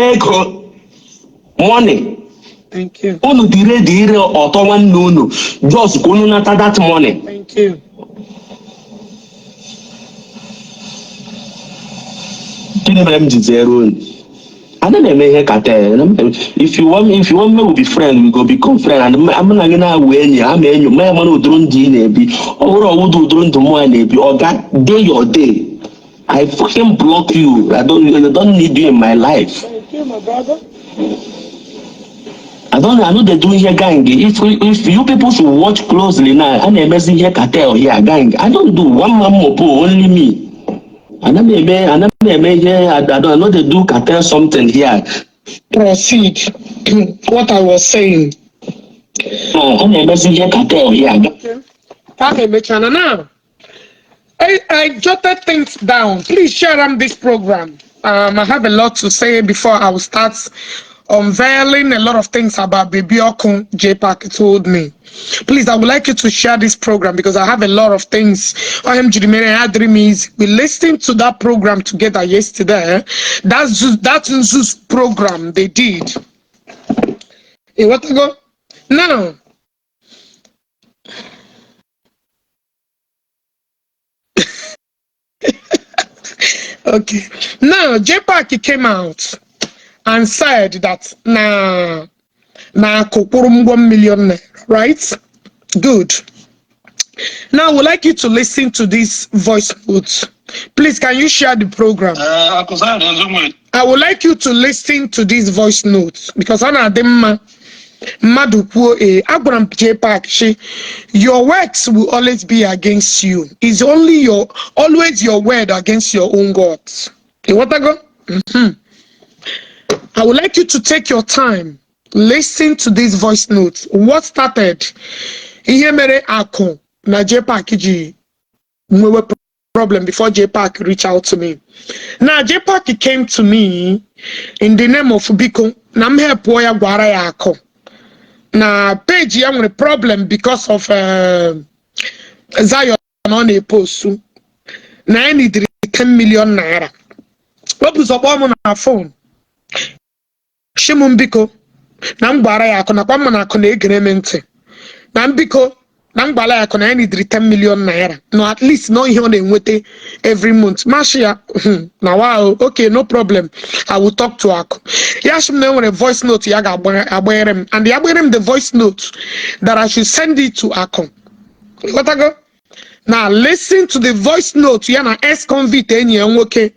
Money. Thank you. On the ready or no. Just kununa that money. Thank you. I don't make cartel. If you want me, we'll be friends. We go become friends. And I'm not gonna win you. I'm in you. My man will drone DNAB. Or would do drone to more NAB. Or that day your day. I fucking block you. I don't need you in my life. Thank you, my brother. I know they're doing here gang. If you people should watch closely now, I'm messing here cartel here gang. I don't do one man mopo, only me. I don't know they do cartel something here. Proceed. What I was saying. I'm messing here cartel here. Okay, now. I jotted things down. Please share this program. I have a lot to say before I will start unveiling a lot of things about Baby Okun Jpac told me. Please, I would like you to share this program because I have a lot of things. We listened to that program together yesterday. That's Nzu's program they did. Hey, what to go? Now. Okay. Now, Jpac came out and said that na kokurum 1 million, right? Good. Now I would like you to listen to this voice note Please, can you share the program? I would like you to listen to these voice notes because Jpac, your works will always be against you. It's only always your word against your own gods. What I go? I would like you to take your time, listen to these voice notes. What started? Ihe mere Akwa na Jpac ji nwewe problem before Jpac reached out to me. Now Jpac came to me in the name of Biko. Na m help ya gwara ya Akwa. Na page ya nwere problem because of Zion on a post. Na I need 10 million naira. What was up on our phone? Shimon Biko. Na m gwara ya Akwa na kwa m na Akwa na egremente. Na Biko. I need 10 million naira. No, at least no here on the every month. Mashia, now wow, okay, no problem. I will talk to Akwa. Yashim now a voice note yaga aberem, and the aberem the voice note that I should send it to Akwa. What I go? Now listen to the voice note. Yana S convict any okay.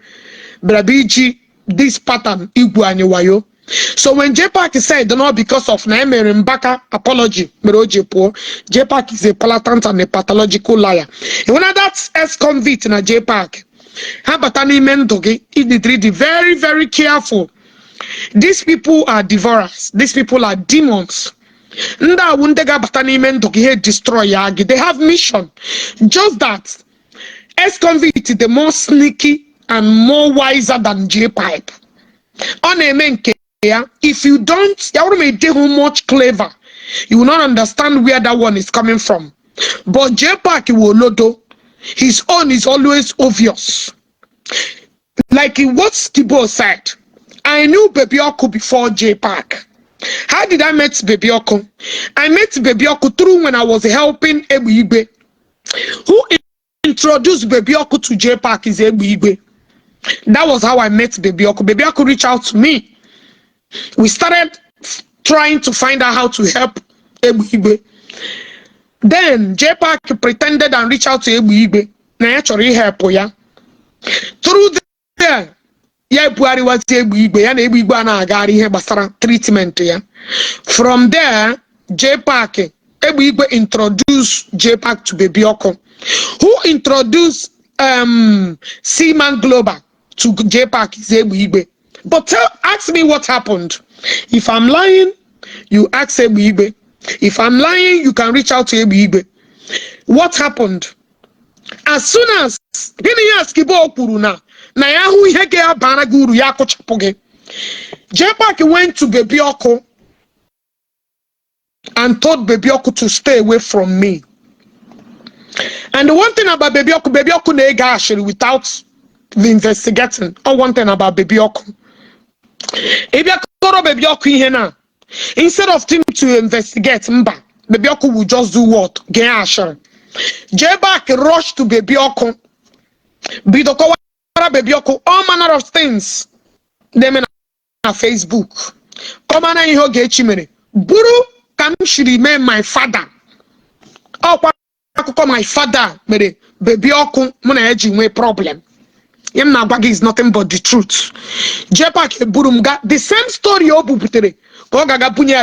Brabiji, this pattern Igbo wayo. So when Jpac said, no, because of Naime Mbaka apology, Jpac is a palatant and a pathological liar. And when that's ex-convict in a Jpac, Habatani Mendoge, it need to be very, very careful. These people are devourers. These people are demons. They have mission. Just that ex-convict is the more sneaky and more wiser than Jpac. On a menke. If you don't, much clever, you will not understand where that one is coming from. But Jpac will lodo, his own is always obvious. Like what Tibo said, I knew Baby Oku before Jpac. How did I meet Baby Oku? I met Baby Oku through when I was helping Ebu Igbe. Who introduced Baby Oku to Jpac is Ebu Igbe. That was how I met Baby Oku. Baby Oku reached out to me. We started trying to find out how to help Ebu Igbe. Then Jpac pretended and reached out to Ebu Igbe. Na actually help ya. Through there, ya Buhari was Ebu Igbe. Ya na Ebu Igbe na agari ihe basara treatment ya. From there, Jpac, Ebu Igbe introduced Jpac to Baby Oku, who introduced Seaman Global to Jpac is Ebu Igbe. But ask me what happened. If I'm lying, you ask Ebu Igbe. If I'm lying, you can reach out to Ebu Igbe. What happened? As soon as Jpac went to Baby Oku and told Baby Oku to stay away from me. And the one thing about Baby Oku actually without the investigating. Or one thing about Baby Oku. Instead of him to investigate, Baby Oku will just do what? Jpac rushed to Baby Oku. Baby Oku, all manner of things. Them in Facebook. Come on, Ogechi mere. Buru can she remain my father? Oh, my father, mere. Baby Oku, muna eji nwe problem. Yemnabagi is nothing but the truth. Jpac Burumga, the same story Obubutere.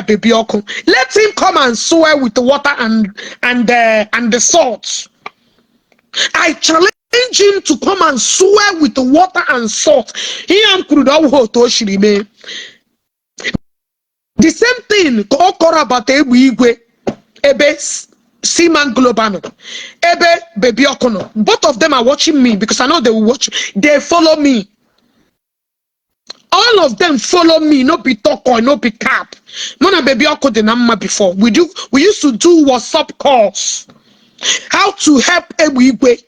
Baby Oku. Let him come and swear with the water and the salt. I challenge him to come and swear with the water and salt. He am the same thing about Ebu Igwe, Ebe Seaman Global, Ebe Baby Oku. Both of them are watching me because I know they will watch. They follow me. All of them follow me. No be talk or no be cap. Mona Baby Oku the number before. We used to do WhatsApp calls. How to help Ebu Igwe.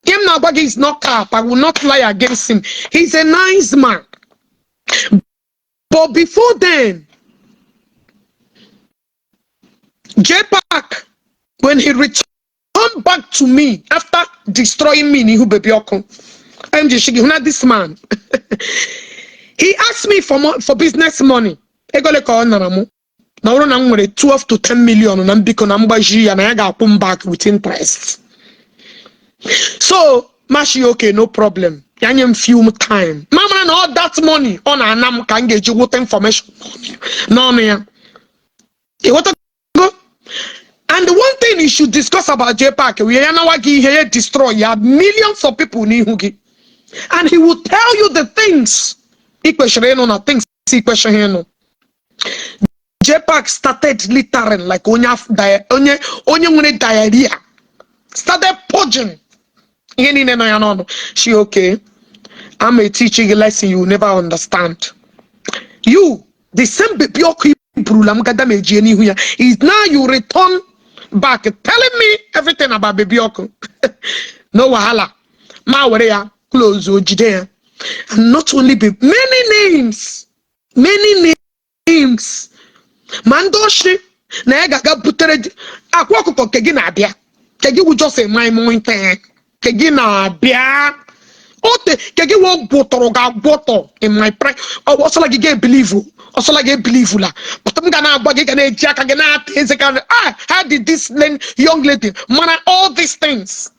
Kim Nabagi is not cap. I will not lie against him. He's a nice man. But before then, Jpac, when he returned back to me after destroying me, Nihu Baby Oku, this man, he asked me for business money. Now, 12 to 10 million, and I got back with interest. So Mashi, okay, no problem. Yanyem film time. Mama, and all that money on anam can get you what information. No, no. You want to go? And the one thing you should discuss about Jpac, we are now here destroy. You have millions of people in Hugi. And he will tell you the things. He question on things. He question here. Jpac started littering like onye diarrhea. Started purging. She okay. I'm a teaching a lesson you will never understand. You, the same baby is now you return back telling me everything about baby Oko. No wahala. Ma were close ojide. And not only many names. Many names. Mandoshi na gaga butere Akwa okuko kegi na abia. Kegi will just say my mountain. Kegi na abia. Ote kegi wo botoro ga boto in my prayer. Oh, also like you believe. Also like you believe la. But I'm gonna bag gonna jack gonna how did this young lady man all these things?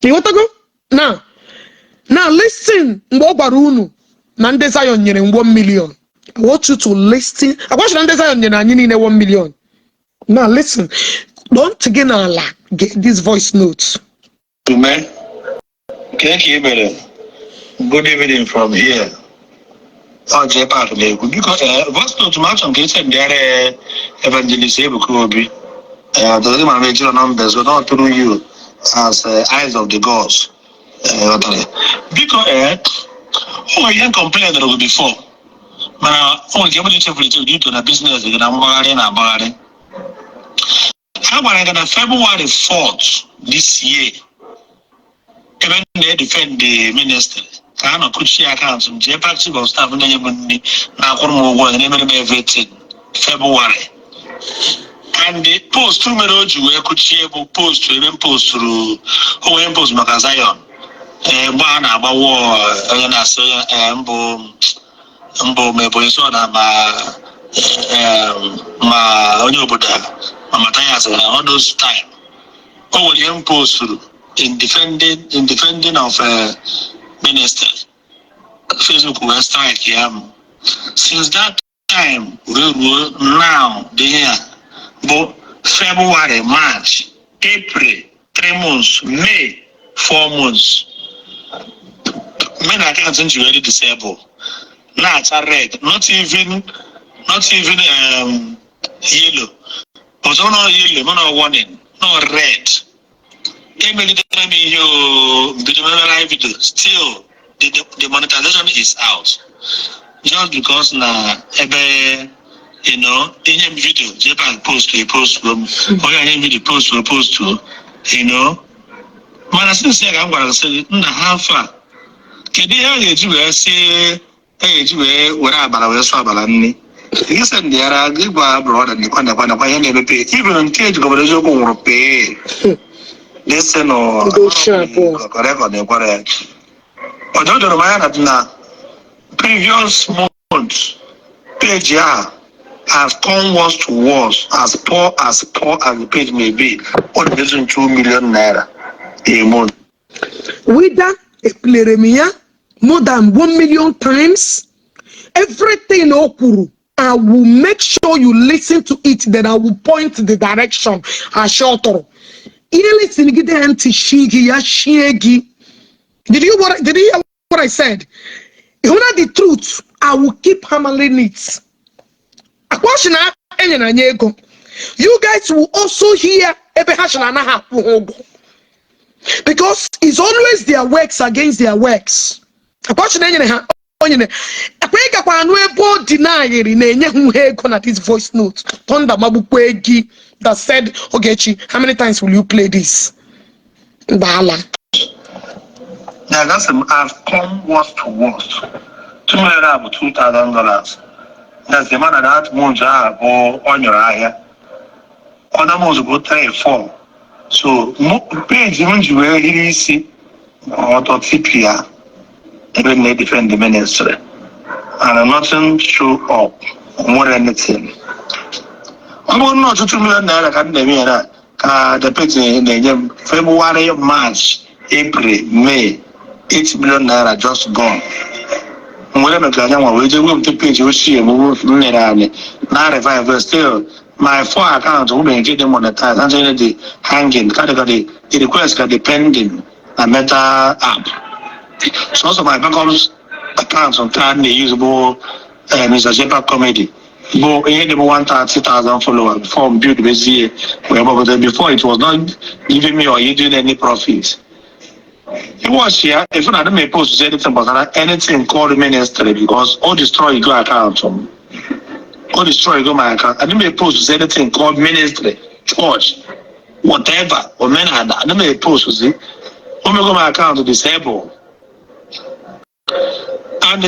You want to go? Now listen. Mbobarunu. Nande Zion nyere 1 million. I want you to listen. I want you to understand 1 million. Now listen. Don't get these voice notes. Man, thank you, brother. Good evening from here. Oh, Jpac, because voice note match on getting there evangelist Ebukobi. The man major numbers will not through you as eyes of the gods. Because I can't complain that before. Mana on the ability to do to the business in Amari. How about February 4th this year? Even they defend the minister. Can I could share accounts from Jpac was staff in the money now everything February. And the post 2 minutes where could share post to even post through post Magazion. Bana Bawa Mbo me boyisona ma onyoboda mamatayas all those time. Oh, the impost in defending of minister. Facebook will strike him. Since that time, we now the year, but February, March, April, 3 months, May, 4 months. Men I can't think you already disabled. Now it's red, not even yellow. But no yellow, no warning, no red. Still the monetization is out. Just because na you know, in video, Jpac post to a post room, or any video post to a post to, you know. Man, I still say I'm going to say, how far? Can you say, hey, you were about a swabber? Yes, and there are good brother, and you can't never pay. Even on cage, go to the pay. Listen, or correct on the correct. But don't remind that previous months, page has come worse to worse, as poor as the page may be, on less 2 million naira a month. With that, more than 1 million times, everything okuru. I will make sure you listen to it, then I will point the direction. I short. Did you hear what I said? If not the truth, I will keep hammering it. You guys will also hear because it's always their works against their works. That voice note that said, Ogechi, how many times will you play this? Bala. Now that's I've come worse to worse. $2,000. That's the man that month or on your eye. Other months go 3 or 4. So page even you will really see or TPR. Even they defend the ministry. And nothing show up more than anything. I'm not to $2 million. The page in the February, March, April, May, 8 million naira just gone. Whatever we do with the page you see, now revive still. My 4 accounts will be getting monetized. And the hanging category, the request got pending a meta app. So also my backups accounts on time they use more Mr. Jpac comedy. But he had 130,000 followers before build this year. Before it was not giving me or doing any profits. It was here. If I don't make post to say anything about anything called ministry because all destroy your account. All destroy your my account. I didn't make post to say anything called ministry, church, whatever. Or men had that. I didn't make post to say. My account to disable. And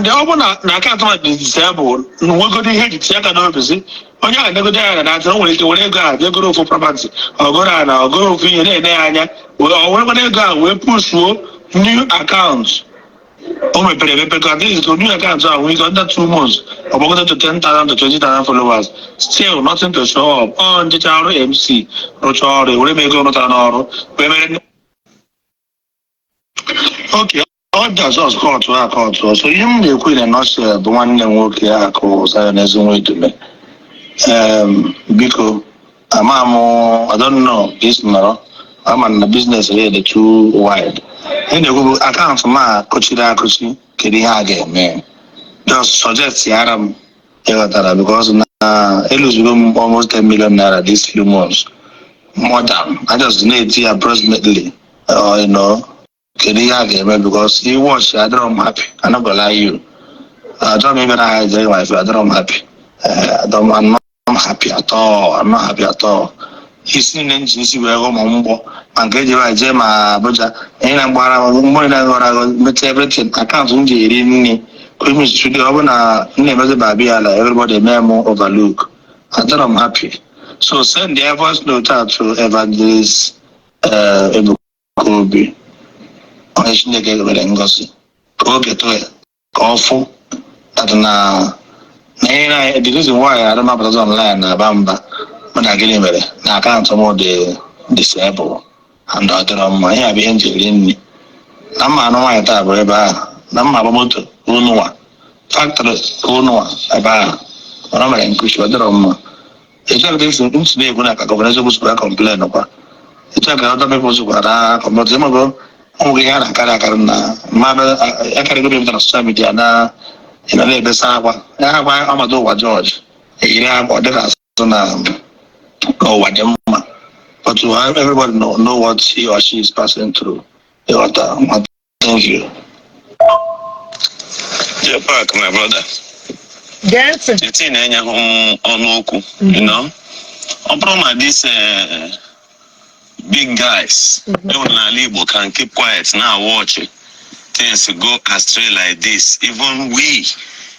the open account of disabled. We're going to hit it. Second office. On your never there and I don't want to go. They go for property or go down or go for your area. Or wherever they go, we push new accounts. Oh, my baby, because this is new accounts. We got that 2 months. About to 10,000 to 20,000 followers. Still nothing to show up on the town MC. Rochard, we may go to an okay. All that's us call to our call to us. So you may quit and not the one that work here calls and as a way to me. Because I don't know this now. I'm on the business here, the too wide. And the account for my coaching, Kedi Hage, man. Just suggest Yaram because now it lose almost 10 million naira these few months. More than I just need to approximately, you know. Because he watch, I don't happy. I'm not gonna lie you. I don't even I enjoy my life. I don't happy. I'm not happy at all. I'm not happy at all. He's in NGC where I'm and get my Jema, but and I'm going everything. I can't do me. Come studio, I wanna never the baby. Everybody memo overlook. I don't I'm happy. So send the voice note out to Evangelist Kobe. I should get away and gossip. Go get to it. Awful. I don't know. The reason why I don't have it online, Bamba, when I get in there, I can't more the disabled. And I don't know my have angel in me. Nama no my type of Nama motor, Unua. Factory, Unua, Aba. Or I'm in Kush, I don't know. It's like this incident when I can complain about. It's like other people who are coming. We had a Karakarana, Mother, I can't go to the social media now. In a little Sawa, I'm a do George. Yeah, what the go what the but to have everybody know what he or she is passing through. Thank you. Jpac, my brother. Yes. It's in any home on Oku, you know. I'm from this. Big guys, people can keep quiet now watching things go astray like this. Even we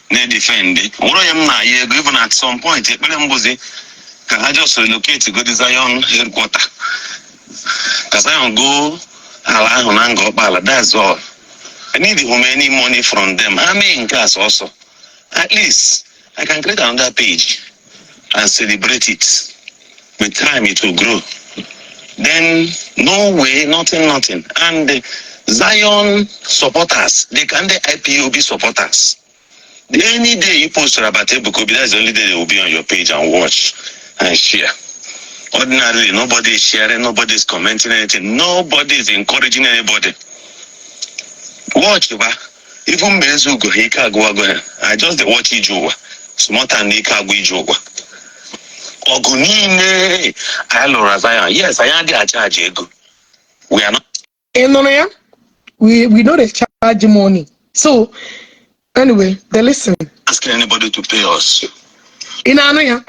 they defend it. Even at some point, I just relocate to go to Zion headquarters. Because Zion go, that's all. I need any money from them. I mean, gas also. At least I can create another page and celebrate it. With time, it will grow. Then no way, nothing. And the Zion supporters, they can the IPOB supporters. Any day you post about Ebukobi, that's the only day they will be on your page and watch and share. Ordinarily, nobody is sharing, nobody is commenting anything, nobody is encouraging anybody. Watch, even Mezugo, I just watch Ijowa. Smart and Nika Ijowa. Ogunine, yes, I am the charge ego. We are not. We know they charge money. So anyway, they listen. Asking anybody to pay us. In Anaya,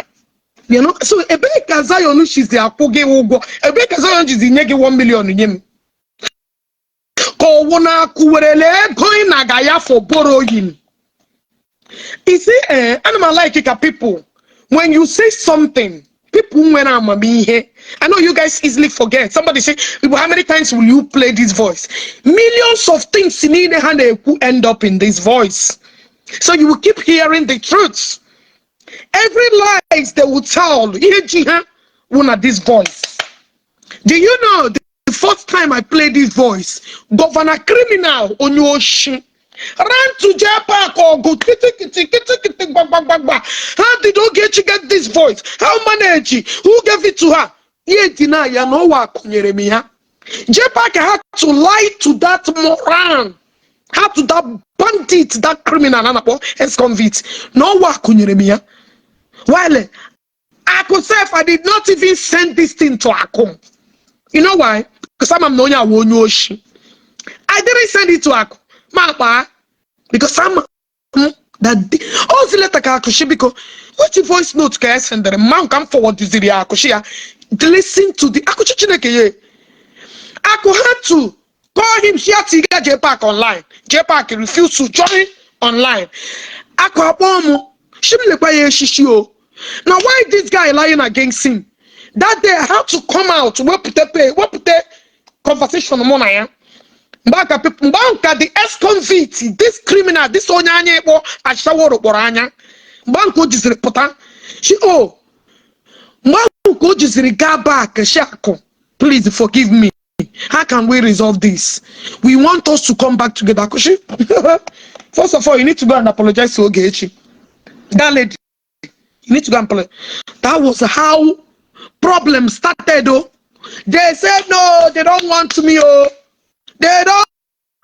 you know. So a big Zion, she's the Apoge Ugo. A big Zion is the negi 1 million in him. Ko wona kuwerele coin nagaya for borrowing. You see, animal like people. When you say something, people when I'm here, I know you guys easily forget. Somebody say, how many times will you play this voice? Millions of things in the hand who end up in this voice. So you will keep hearing the truths. Every lies they will tell, one at this voice. Do you know the first time I played this voice, Governor Criminal Onyoshi ran to Jpac or go how did Ogechi get this voice? How manage it? Who gave it to her? Jpac had to lie to that moron, had to that bandit, that criminal, ex-convict. No work. While Akwa say I did not even send this thing to Akwa. You know why? Because I'm Nonya Wonyoshi. I didn't send it to Akwa. Mapa. Because I'm that also let Akushi because what your voice note can send the man come forward to the Akushia. Listen to the Akuchi. Akwa had to call him here to get Jpac online. Jpac refused to join online. Akwa Bomo. Shimile now, why this guy lying against him? That day I had to come out. What put the conversation on Mona? Mbaka the ex-convict, this criminal, this onyanye bo ashaworo boranya. Mbanko just reporter. She Mbanko just regard back Shako. Please forgive me. How can we resolve this? We want us to come back together. First of all, you need to go and apologize to Ogechi. That lady. You need to go and play. That was how problems started. Oh, they said no, they don't want me. Oh, they don't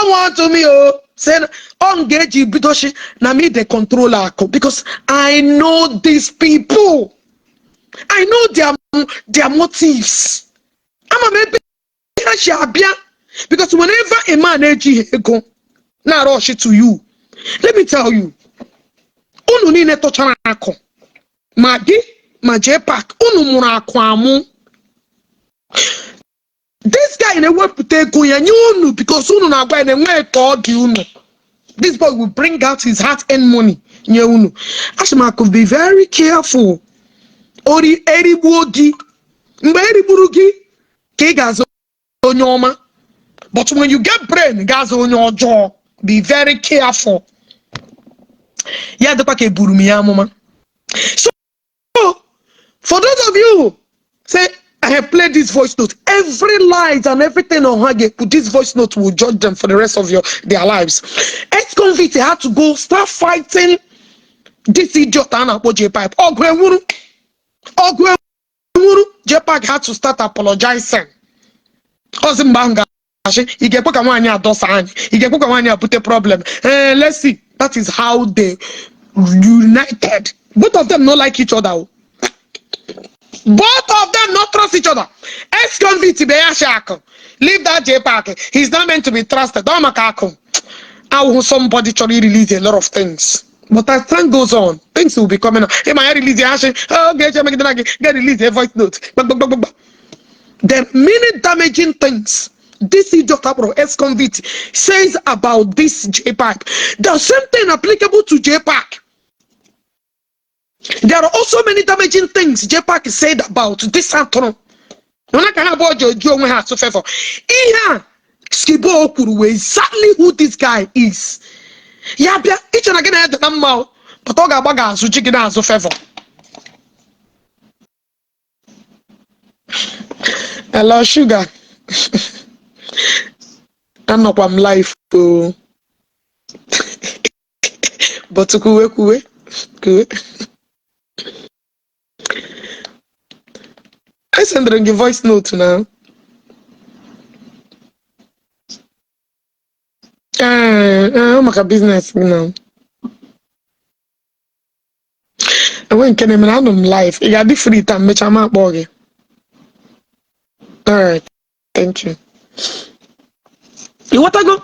want me. Oh, said Ogechi Bitoshi. Now me the controller because I know these people. I know their motives. I'm a maybe because whenever a man go now rush it to you. Let me tell you. Unu ni neto chanako. Magi, ma Jpac, Akwamu. This guy in a way to take you because na going to talk you. This boy will bring out his hard-earned money. Ashma could be very careful. Ori eribuogi, mberiburugi, kegazo onyoma. But when you get brain, gazo on your jaw. Be very careful. Yeah, the packet burumia mama. So for those of you say I have played this voice note, every lies and everything on Hage, put this voice note will judge them for the rest of their lives. Ex-convict had to go start fighting this idiot and Jpac. Jpac had to start apologizing. He get put a problem. Let's see. That is how they united. Both of them not like each other. Both of them not trust each other. Ex-convict leave that Jpac. He's not meant to be trusted. I want somebody to release a lot of things. But as time goes on, things will be coming up. Hey, my release get release a voice note. There are many damaging things. This is just ex-convict says about this Jpac. The same thing applicable to Jpac. There are also many damaging things Jpac said about this Antono. Skibo Okuru exactly who this guy is. Yabia, each and again had the number, but Oga Baga so chicken as a favor. Hello, sugar. I'm not on life, but kuwe. I send them a voice note now. I'm a business now. I went to them and live. You got the free time, which I'm not boggy. All right, thank you. You want to go?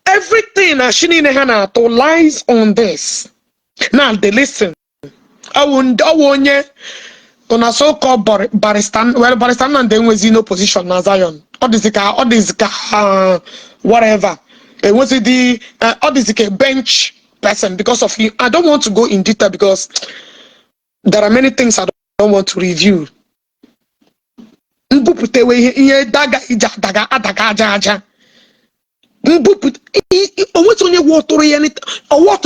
Everything Ashini Nehana to lies on this. Now they listen. I won't on a so-called Baristan. Well, Baristan and then was in opposition na Zion. All this whatever. It was the all this bench person because of you. I don't want to go in detail because there are many things I don't want to review. What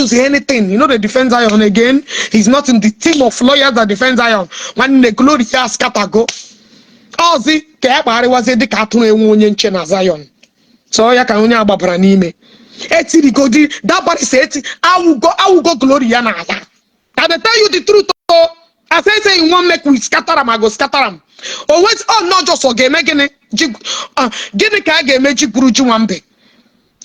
is anything? You know the defense Zion again. He's not in the team of lawyers that defend Zion. When the glory has go. Ozi ka ya kpagharịwazie dịka atụrụ enwe onye nche na Zion. So ya ka onye agbabara n'ime. Etirigodi that body say I will go glory ya na ya. I dey tell you the truth. I say you want make we scatter am, I go scatter am. Always not just for game gini gini ka ga eme ji buru ji nwambe.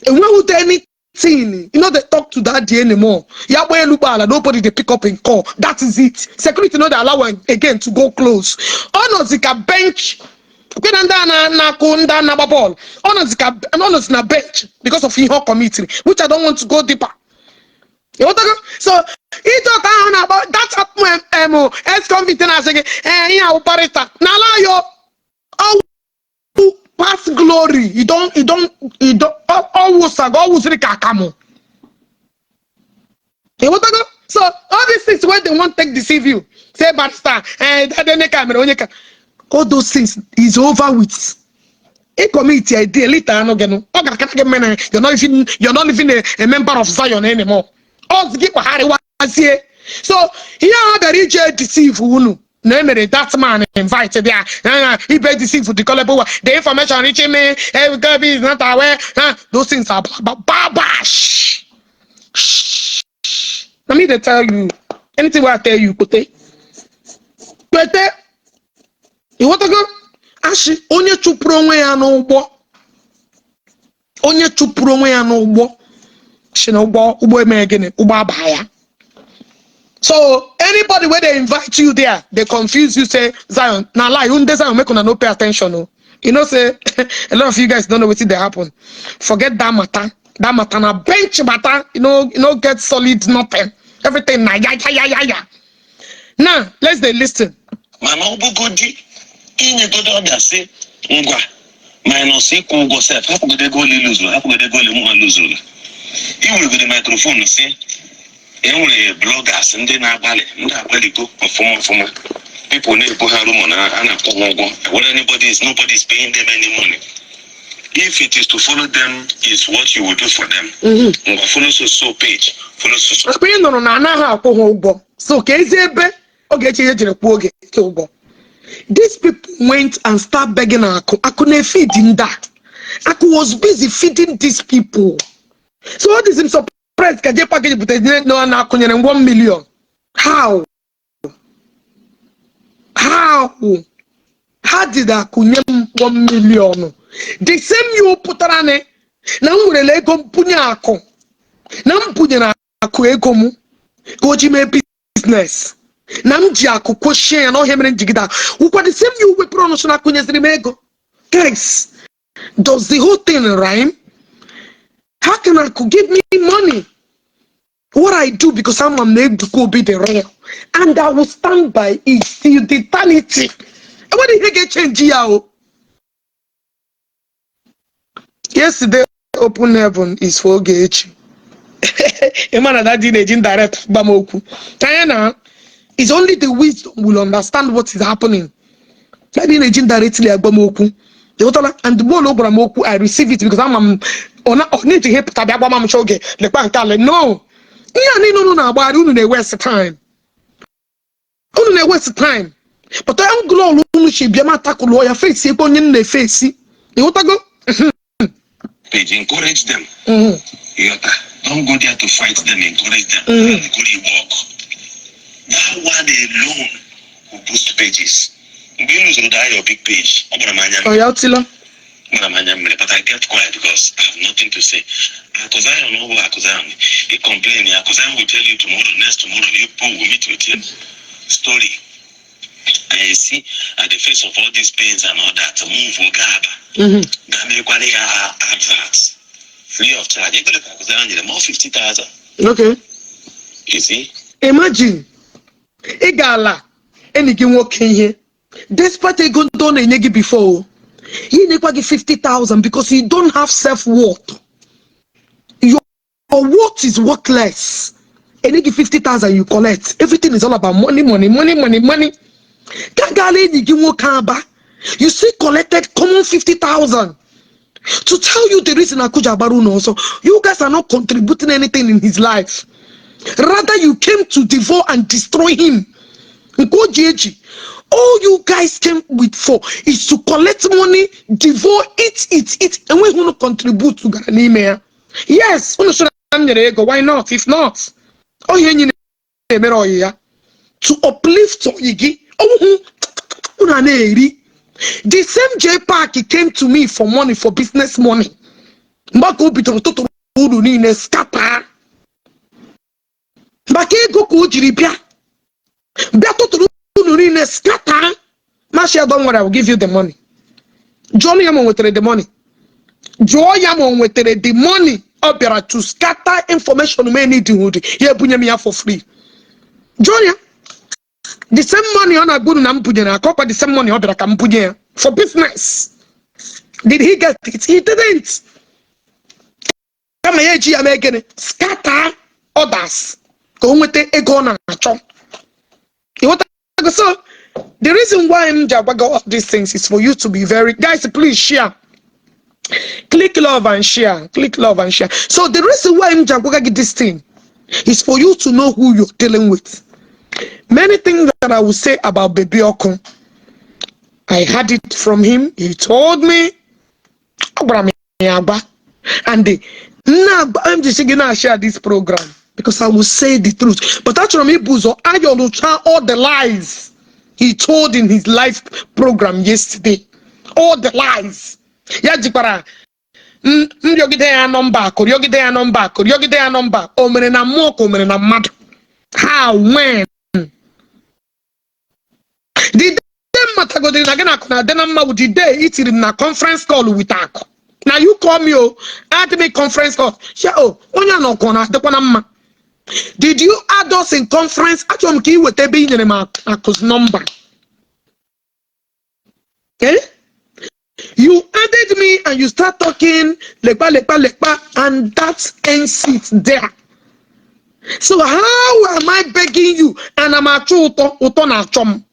Enweghị anything, you know, they talk to that day anymore. Ya gba elu gbala, nobody they pick up and call. That is it. Security no they allow again to go close. Onozika bench. Okay, na ball. Onozika bench because of his committee, which I don't want to go deeper. So he talk about that ex-convict and I say, yeah, operator. Nala yo past glory. You don't always kakamo. So all these things where they want to deceive you. Say barista, all those things is over with. A committee idea later you're not even a member of Zion anymore. All the so here the region deceive unu. That man invited there. He be deceive the callable. The information reaching me. Every is not aware. Those things are babash. Let me tell you. Anything I tell you, Kote. You want to go? Ashi, onye chupro onwe ya n'ugbo. Onye chupro onwe ya n'ugbo. Shi na ugbo eme gini, ugbo abaya. So anybody where they invite you there, they confuse you, say Zion. Now lie, you Zion make una no pay attention. No. You know, say a lot of you guys don't know what did happen. Forget that matter. That matter na bench matter, you know, get solid nothing. Everything na ya. Now let's listen. Mama Ubugodi, in a good order, say Ngwa, minus equal go self, how could they go lose? How could they go lose? You will with the microphone, say. Anyway, bloggers and then I go from people need to go home and nobody's paying them any money. If it is to follow them, is what you will do for them. Follow so page. Follow so. So these people went and started begging Aku. Aku ne feeding that. Aku was busy feeding these people. So what is him surprised? Jpac but no na 1 million. How did Aku 1 million? The same you put on it. Now we let go punya Aku. Now punya Aku ego mu. Go jime business. Now Aku question and all him and jigida. Who got the same you we pronounce na kunya zrimego. Guys, does the whole thing rhyme? How can Aku give me money? What I do because I'm made to go be the real, and I will stand by it till the eternity. And what did he get change here? Yesterday, open heaven is for Ogechi. A man that did direct Bamoku. Diana, it's only the wisdom will understand what is happening. I didn't directly at Bamoku. And the more Bamoku, I receive it because I'm need to hear Tababam Shoge, the Pankale. No. No, they waste time. Only waste time. But I'm glad she be a tackle lawyer face, in the face. You want to go? Page, encourage them. Don't go there to fight them, encourage them. Good walk. That one alone will boost pages. We lose your big page. Oh, yeah, Tila. But I kept quiet because I have nothing to say. Because I don't know who he complaining. Because I will tell you tomorrow, next tomorrow, you will meet with him. Story. And you see, at the face of all these pains and all that, move Ogaba. Adverts. Free of charge. You could have more 50,000. Okay. You see? Imagine. Egala. Anything working here. Despite a good done a before. He never give 50,000 because you don't have self-worth. Your worth is worthless. And you give 50,000, you collect. Everything is all about money. That guy lady give more kaba. You see collected common 50,000. To tell you the reason Akuja Baru knows, so you guys are not contributing anything in his life. Rather, you came to devour and destroy him. Ogechi, all you guys came with for is to collect money, devour it, and we're going to contribute to Ghanaian. Yes, why not? If not, oh, you to uplift Oyigi. The same Jpac came to me for money, for business money. Mbako bitoro toto uru ni ne scatter. Mbake go ko jiribia. Bia toto uru ni ne scatter. Masha, don't worry, I will give you the money. Johnny Yamon with the money. Joy Yamon with the money. Opera to scatter information may need to here bunyamia for free. Johnny, the same money on a good nampujena, copper the same money opera campuja for business. Did he get it? He didn't. Scatter others. Go with the ego na chom. So the reason why I'm jabaga all these things is for you to be very guys. Please share. Click love and share. Click love and share. So the reason why I'm jabaga get this thing is for you to know who you're dealing with. Many things that I will say about Baby Okun, I had it from him. He told me, and now I'm just gonna share this program because I will say the truth. But actually, Buzo, I understand all the lies he told in his live program yesterday. All the lies. Yajipara. Number. How, when? The day it's in a conference call with Akwa. Now you call me, add me conference call. Did you add us in conference? Actually, with Akwa's number. Okay? You added me and you start talking lekpa, and that ends it there. So how am I begging you? And I'm a chum.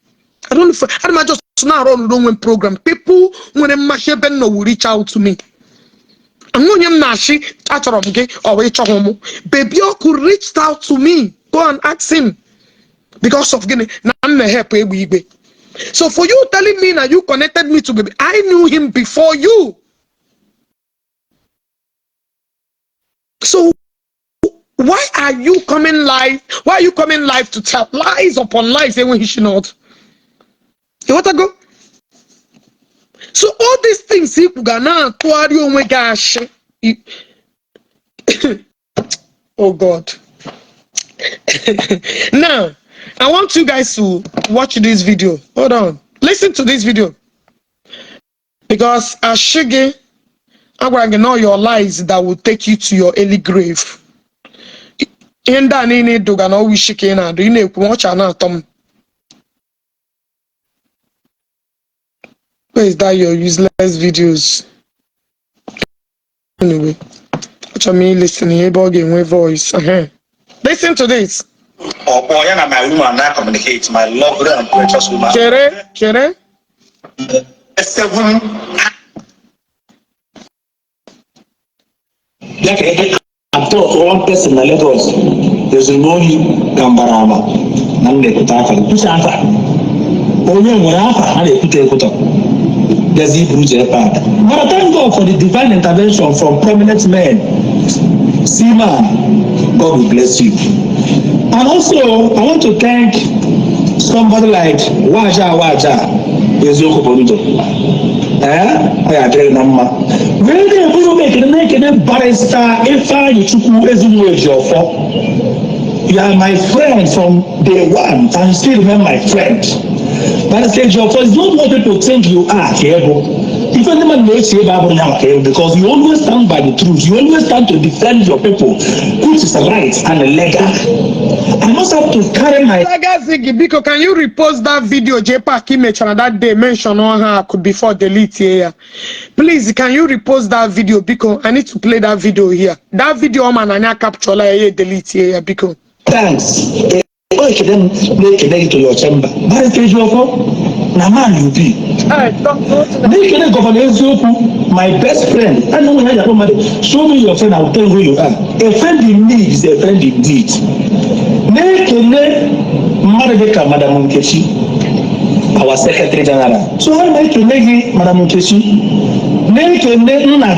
I don't know. I'm just now run program. People when a machine will reach out to me. I'm not nashi or Baby could reach out to me. Go and ask him because of getting help. So for you telling me that you connected me to Baby, I knew him before you. So why are you coming live? Why are you coming live to tell lies upon lies when he should not? You want to go? So all these things, oh God. Now, I want you guys to watch this video. Hold on. Listen to this video. Because Ashige, I'm going to know your lies that will take you to your early grave. In that name, do gonna wish na do you watch Tom? Where is that your useless videos? Anyway, watch me listening about game with voice. Listen to this. Oh boy, and my woman and I communicate my lovely and precious woman. Chere. 7. I thought one person in Lagos, there's a no Gambarama, and they put out a push answer. Only when I put a put up. There's Hebrew Jpac. But I thank God for the divine intervention from prominent men. Seaman, God will bless you. And also, I want to thank somebody like Waja. Ezoko Boruto. I tell Mama. When they will make a barrister, if I Chuku Ezumwe, you are my friend from day one, and you still remember my friend. But I say, Joe, don't want people to think you are careful. If anyone makes you because you always stand by the truth, you always stand to defend your people, which is right and legal. I must have to carry my. Biko, can you repost that video Jpac image and that day mention on her could before delete here? Please, can you repost that video? Biko, I need to play that video here. That video man and capture like delete here, Biko. Thanks. Oh, you can make it to your chamber. But it's now man you be. They can go for my best friend. I know how you show me your friend, I will tell you who you are. A friend in need is a friend indeed. Make Madam Ogechi, our Secretary General. So I like to make it Madam Ogechi. Make a name na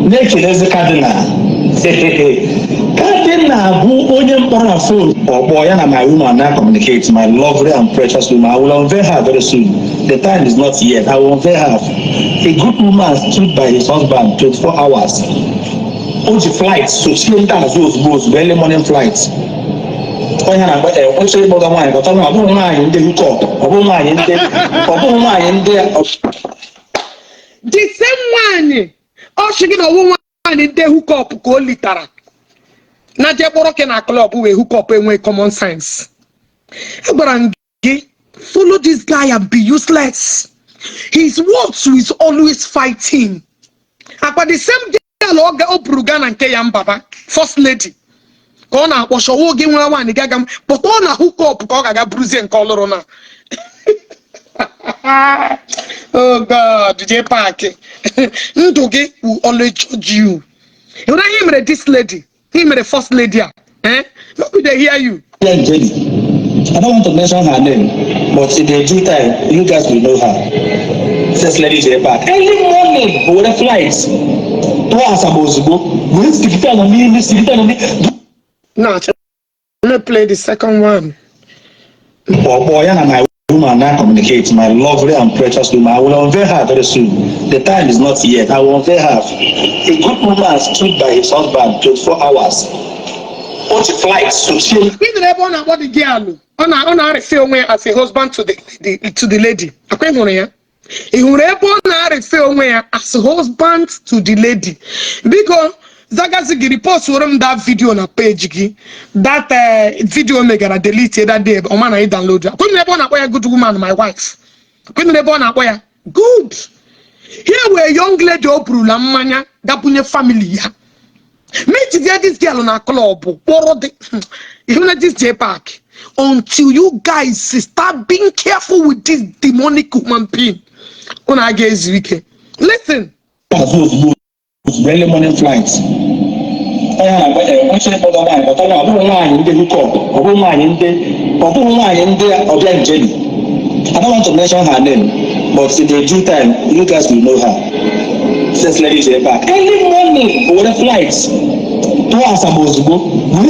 make it as a cardinal. Cardinal who only on phone or boy and my woman now communicate, my lovely and precious woman. I will unveil her very soon. The time is not yet. I will unveil her. A good woman stood by his husband 24 hours. On the flights, so she down those early morning flights. The same one. Oh, she get a woman in the hook up, go literal. Not just working a club who hook up and with common sense. But follow this guy and be useless. His words is always fighting. But the same girl, Oga Oprugan and Kayam Baba, first lady. Kona was a walking one, the gagam, but on a hook up, Koga Bruce and Colorona. Oh God, Jpac. Ndoge will always judge you. You know him this lady, him the first lady. Maybe they hear you. I don't want to mention her name, but in the due time, you guys will know her. This lady Jpac. Early morning, with the flights. No, let me play the second one. Boy, and my woman now communicate, my lovely and precious woman. I will unveil her very soon. The time is not yet. I will unveil her. A good woman stood by his husband 24 hours. On the flight, so she. We didn't want about the girl. On a film as a husband to the lady. I can't hear. He would have a film as a husband to the lady because. Zagazigi repost that video on a page. That video me gonna delete that day. Oh man, I download it. Couldn't never know a good woman, my wife. Couldn't never know where good. Here we a young lady opru la manya gapunye family. Meet this girl on a club. You know this Jpac. Until you guys start being careful with this demonic human being. Una guys weekend. Listen. Early morning flights. I don't want to mention her name, but in the due time, you guys will know her. This lady Jpac. Early morning with the flights. 2 hours supposed to go. Do you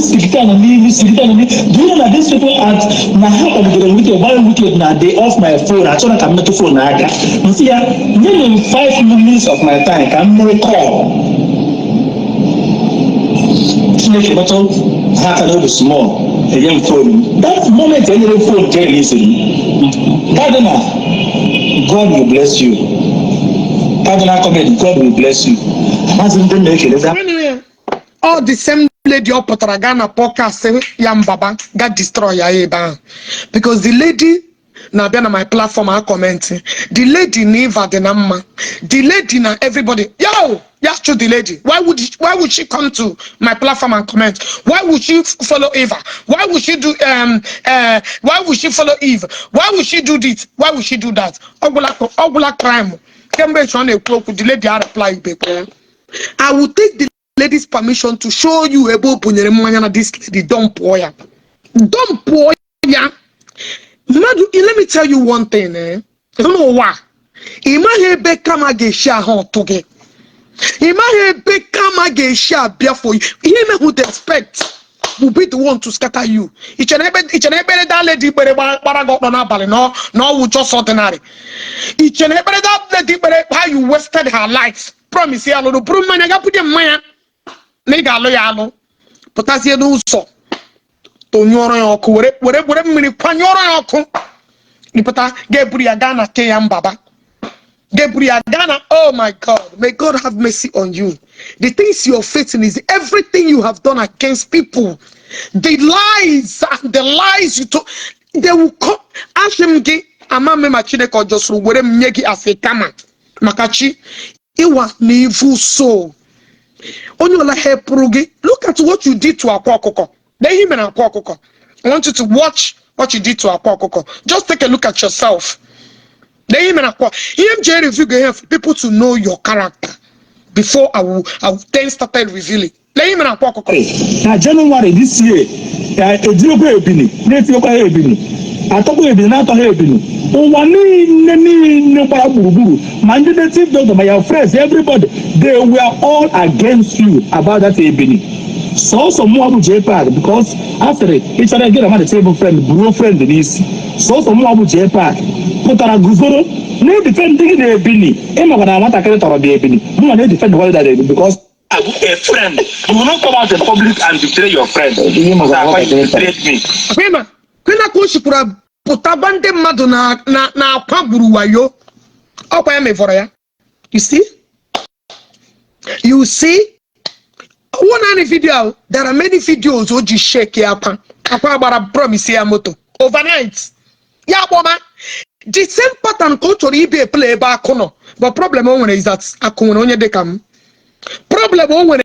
know that these people at Naha wicked, one wicked now they off my phone. I told them I'm not to phone. You see, nearly 5 minutes of my time can make call. Make a bottle, half a little small, a young phone. That moment, a little phone very easily. Cardinal, God will bless you. Cardinal, God will bless you. All the same lady up Ghana podcast Yam Baba got destroyed because the lady now be on my platform I commenting. The lady never the number. The lady now everybody yes to the lady. Why would she come to my platform and comment? Why would she follow Eva? Why would she do why would she follow Eve? Why would she do this? Why would she do that? Ogula crime. Cambridge on a quote the lady I reply people. I will take the lady's permission to show you about this lady. Don't pour ya. Don't pour ya. Let me tell you one thing. I don't know why. Imagine come again toge. Imagine come again beer for you. He who expect will be the one to scatter you. Each and every that lady no will just ordinary. Each and every that lady how you wasted her life. Promise ya lo brum man ga put dem man nigga lo ya lo potasie no so to nyoro yoku were mini kwanyoro yoku ni pata Gabriel Ghana Kayam Baba Gabriel Ghana. Oh my God, may God have mercy on you. The things you're facing is everything you have done against people, the lies you told. They will come ashemge amame machine ko just were myegi asekama makachi. It was an evil soul. Look at what you did to Akwa Okoko. I want you to watch what you did to Akwa Okoko. Just take a look at yourself. EMJ review here for people to know your character before I will then start revealing. Lay him in a pocket. Now January this year, a deal with Ebini, native Ebini. I talk with Ebini, not Ebini. Oh, one manipulative doctor, my friends, everybody, they were all against you about that Ebini. So some more with Jpac because after it, each other get a table friend, bro friend, and easy. So some more with Jpac. Put on a Google, no defending the Ebini. Emma, when I want to get out of the Ebini, no one defend what that is because a friend, you will not come out in public and betray your friend. You betray me. Kwena kushikura putabande madu na kwaburu wayo. Opa ya me for ya. You see? You see? One any video, there are many videos Oji shake Akwa bara promise ya moto overnight. Yeah, woman. The same pattern culture be play back no. But problem one is that Akwa onye de kam. Problem one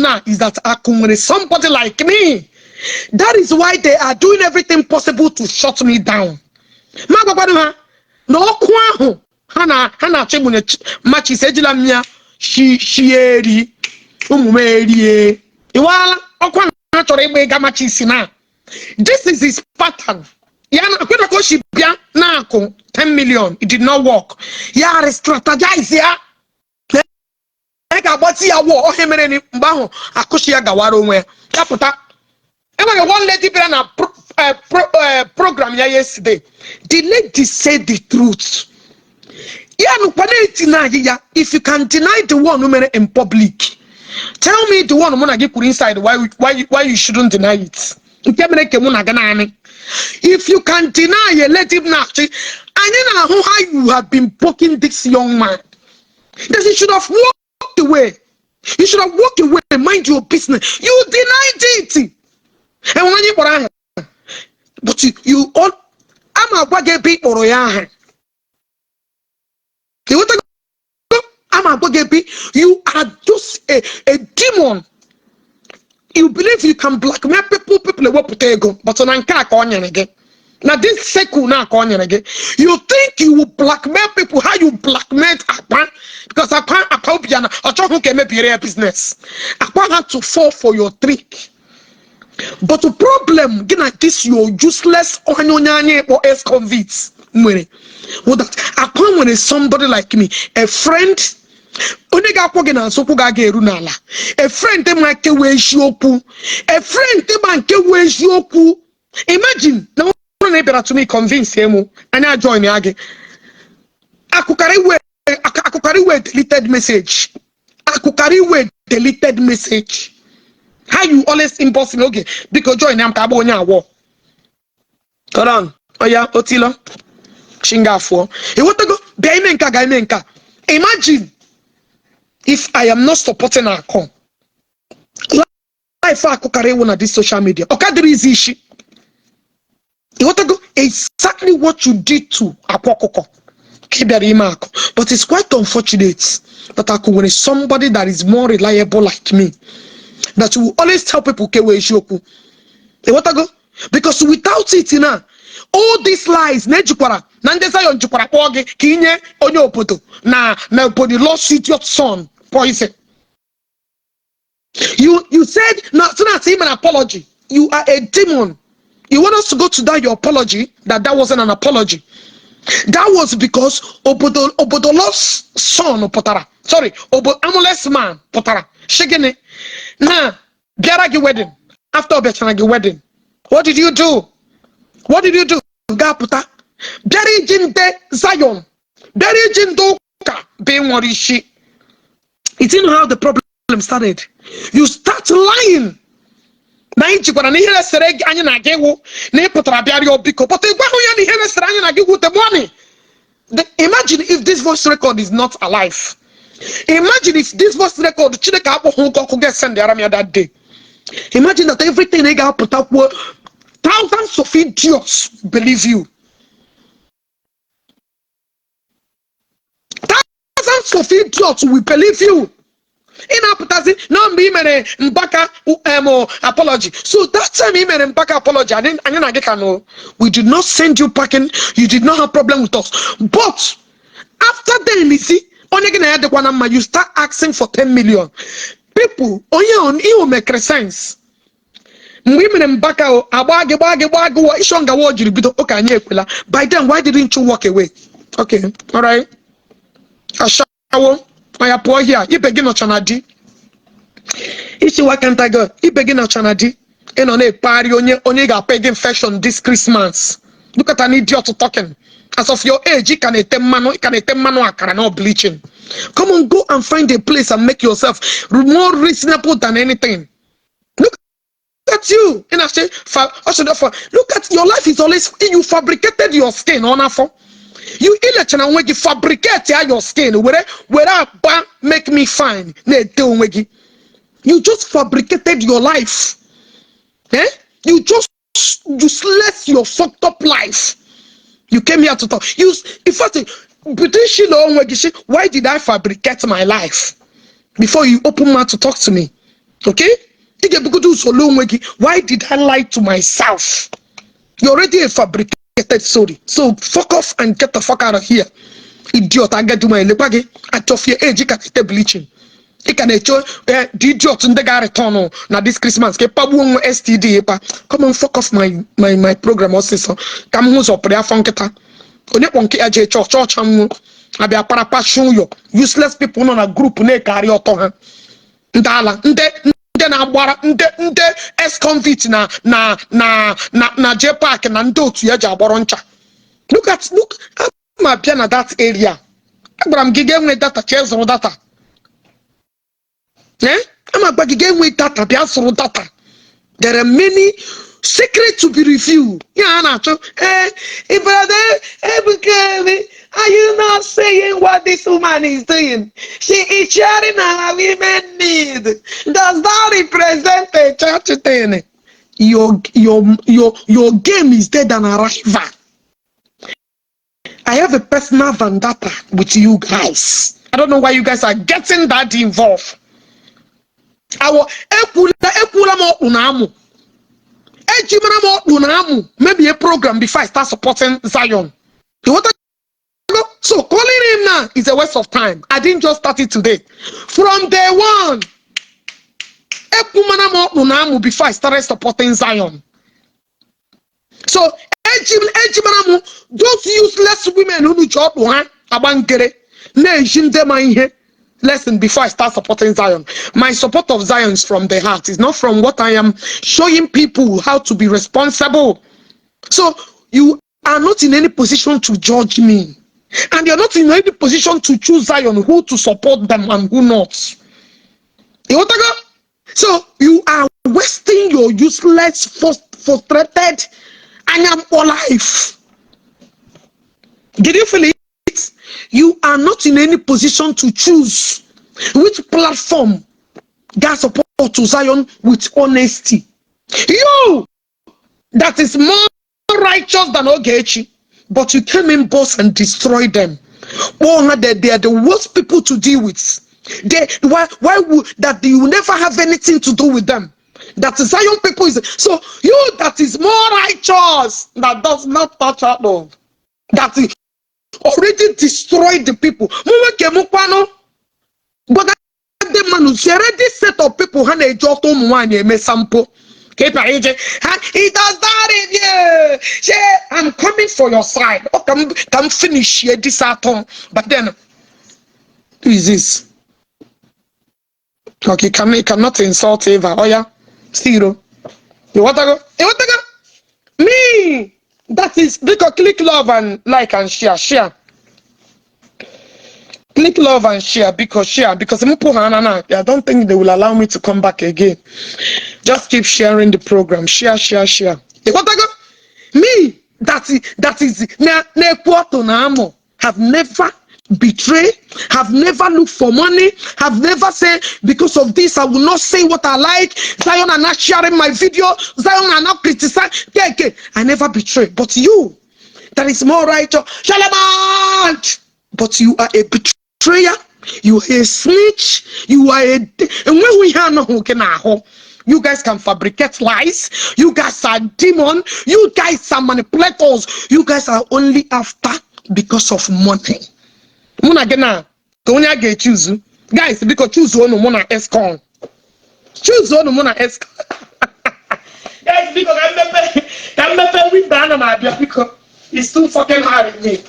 now is that Akwa somebody like me. That is why they are doing everything possible to shut me down. Ma no kwa hana chebune machi sejila mia shieri umumeri iwala okwa na choro igbe ga machi sina. This is his pattern. Yana kwena ko shibia na ako 10 million, it did not work. Ya strategize ya ega boti ya wo o hemere ni mbaho akoshi ya gawara onwe ya puta. One lady ran a program yesterday. The lady said the truth. If you can deny the one woman in public, tell me the one woman get inside why you shouldn't deny it. If you can deny a lady, and you know how you have been poking this young man, that he should have walked away. You should have walked away and mind your business. You denied it. And when you but you all I'm a buggy people or ya. You are just a demon. You believe you can blackmail people what potato, but on again. Now this seku na again. You think you will blackmail people how you blackmailed Akwa? Because Akwa piano or talking can make your business. Akwa had to fall for your trick. But the problem, this you're useless or ex-convicts. Well, that Akwa when is somebody like me, a friend. A friend they might a friend they might imagine no one to me convince him and I join again. I could carry deleted message. Deleted message. How you always impossible okay because join them kabonya war. Hold on. Oh yeah, Otilo. Shingafo. You want to go? Gaimenka. Imagine if I am not supporting Akwa. Life Akukare one at this social media. Okay, there is issue. You want to go? Exactly what you did to Akwa. But it's quite unfortunate that Akwa is somebody that is more reliable like me. That will always tell people Kewe because without it all these lies nejukwara nandesa yon jukwara oge kinye onye opoto na body lost your son poison. You said not even an apology. You are a demon. You want us to go to that your apology that wasn't an apology. That was because obodo lost son potara. Sorry, amuless man potara. Shigene. Nah, Biaragi wedding. After Obechanagi wedding, what did you do? Gaputa. Biari Jinde Zion. Biari Jindoka being Warishi. It didn't know how the problem started. You start lying. Imagine if this voice record is not alive. Imagine if this voice record could get sent the that day. Imagine that everything they got put up were thousands of idiots believe you. Thousands of idiots will believe you. In Aputazi, no me Mbaka apology. So that time he made Mbaka apology. We did not send you packing. You did not have problem with us. But after then, you see, you start asking for 10 million. People, on you make sense. Women in Baka, Abagi, Ishonga Wajiri, okay, by then, why didn't you walk away? Okay, all right. I poor here. You begin on Chanadi. Issue, why can't I go? You begin on Chanadi. And on a party, only got paid infection this Christmas. Look at an idiot talking. As of your age, you can eat mano, no bleaching. Come on, go and find a place and make yourself more reasonable than anything. Look at you. And I say, look at your life is always you fabricated your skin on for. You election and when you fabricate your skin, where make me fine. You just fabricated your life. Eh? You just useless your fucked up life. You came here to talk. Why did I fabricate my life? Before you open mouth to talk to me. Okay? Why did I lie to myself? You're already a fabricated story. So fuck off and get the fuck out of here. Idiot, I get to my lepage. At of your age, you can stay bleaching. You can enjoy the idiot in the return now this Christmas. STD. Come on, fuck off my program also. Come who's up there funketa. Only one church I be a parapassion you. Useless people on a group ne carry out on Ndala. Nde ex-convict na Jpac na ndo to yaja boroncha. Look, I'm a piano that area. I'm giving me data, chairs on data. Eh? I'm a giving me data, data. There are many secrets to be revealed. Yeah, Nacho. Are you not saying what this woman is doing? She is sharing her women need. Does that represent a church thing? Your game is dead and arrival. I have a personal vendetta with you guys. I don't know why you guys are getting that involved. Maybe a program before I start supporting Zion. So calling him now is a waste of time. I didn't just start it today. From day one, before I started supporting Zion. So those useless women who job listen, before I start supporting Zion, my support of Zion is from the heart. It's not from what I am showing people how to be responsible. So you are not in any position to judge me. And you're not in any position to choose Zion, who to support them and who not. So you are wasting your useless, frustrated, and I'm alive. Did you feel it? You are not in any position to choose which platform that support to Zion with honesty. You that is more righteous than Ogechi, but you came in boss and destroyed them. Oh, they are the worst people to deal with. Why would that you never have anything to do with them? That Zion people is so you that is more righteous that does not touch at all. That already destroyed the people. But the man who already set up people who had just one sample. He does that in you. I'm coming for your side. Oh, come finish here this atom. But then, who is this? Okay, cannot insult Eva. Oh yeah, zero. You want to go? You want to go? Me. That is because click love and like and share. Click love and share because I don't think they will allow me to come back again. Just keep sharing the program. Share. You want to go? Me. That is have never betrayed, have never looked for money, have never said because of this I will not say what I like. Zion are not sharing my video. Zion are not criticizing. Yeah, I never betrayed. But you, that is more righteous. Shalaman! But you are a betrayer. You are a snitch. You are a. And when we have no who can you guys can fabricate lies. You guys are demon. You guys are manipulators. You guys are only after because of money. Muna gena, konya get choose. Guys, because choose one muna escon. Choose one muna esk. Guys, because I'm not with banana because it's too fucking hard in me.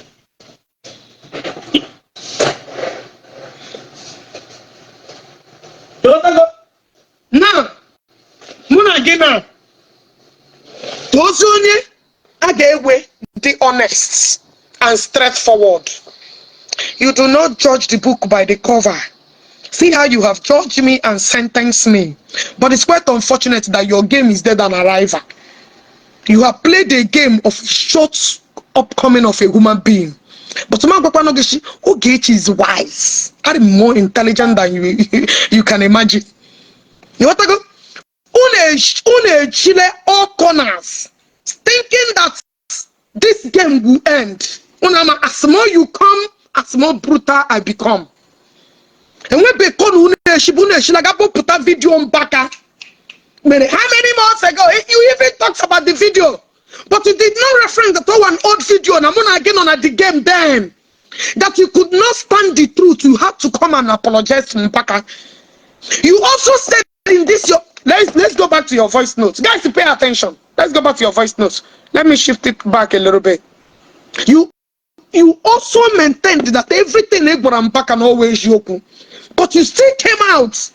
Now, muna again now. Those only again the honest and straightforward. You do not judge the book by the cover. See how you have judged me and sentenced me. But it's quite unfortunate that your game is dead and alive. You have played a game of short upcoming of a human being. But Ogechi is wise. I'm more intelligent than you can imagine. You want to go? Chile all corners, thinking that this game will end. As more you come, as more brutal I become. And when they come, put a video on back. How many months ago you even talked about the video, but you did not reference to an old video. And I'm gonna again on the game then that you could not stand the truth. You had to come and apologize to Mpaka. You also said in this your let's go back to your voice notes, guys. Pay attention. Let's go back to your voice notes. Let me shift it back a little bit. You also maintained that everything Egbo Mpaka and always yoku, but you still came out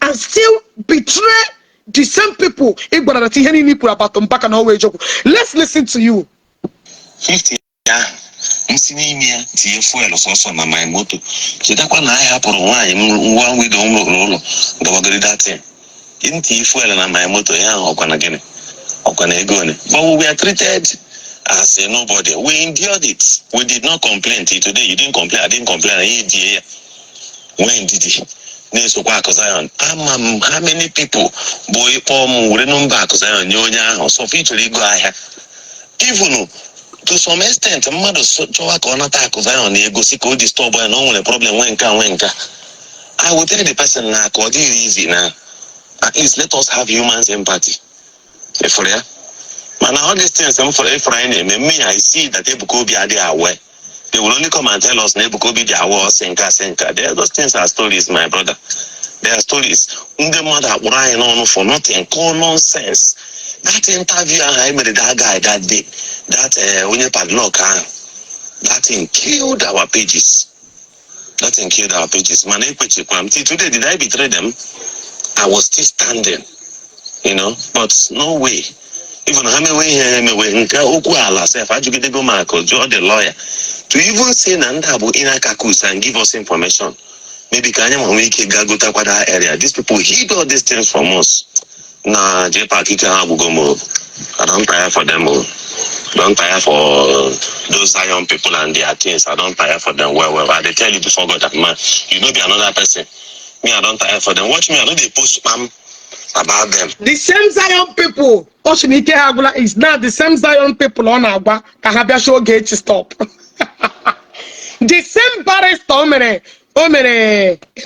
and still betray the same people. Egbo that any people about Mpaka and always yoku. Let's listen to you. 50 Msinimia tie fuel so na my moto. Chitakwa na I hapụrụ nwaanyị nwa wido ụlọ ndọgọdị datin. Tie fuel na my moto ya ọkwa na gịnị? Ọkwa na ego ne. But we were treated as a nobody. We endured it. We did not complain till today. You didn't complain. I didn't complain. When did he? How many people boy we number nyonya so feature go ahead. Even to some extent, mother chowa konata Zion ego siko disturb and no problem wenka. I will tell the person na kodi easy na. At least let us have human empathy. Man, all these things I'm for Friday. Me, I see that they could be aware. They will only come and tell us they could be their war senka. Those things are stories, my brother. They are stories. The mother crying on for nothing, call nonsense. That interview I made that guy that day, that when you padlock, that thing killed our pages. That thing killed our pages. Man, today did I betray them? I was still standing, you know, but no way. Even how many self I get go Marco, Joe the lawyer, to even say Nandabu in Akakus and give us information. Maybe Kanya make go to that area. These people hid all these things from us. Nah, Jpac I don't tire for them. Don't tire for those Zion people and their things. I don't tire for them. Well, I tell you before God that man, you know be another person. Me, I don't tire for them. Watch me, I know they post spam about them. The same Zion people, Oshinike Agula is not the same Zion people on Agba. Kahabia show gate to stop. The same barrister,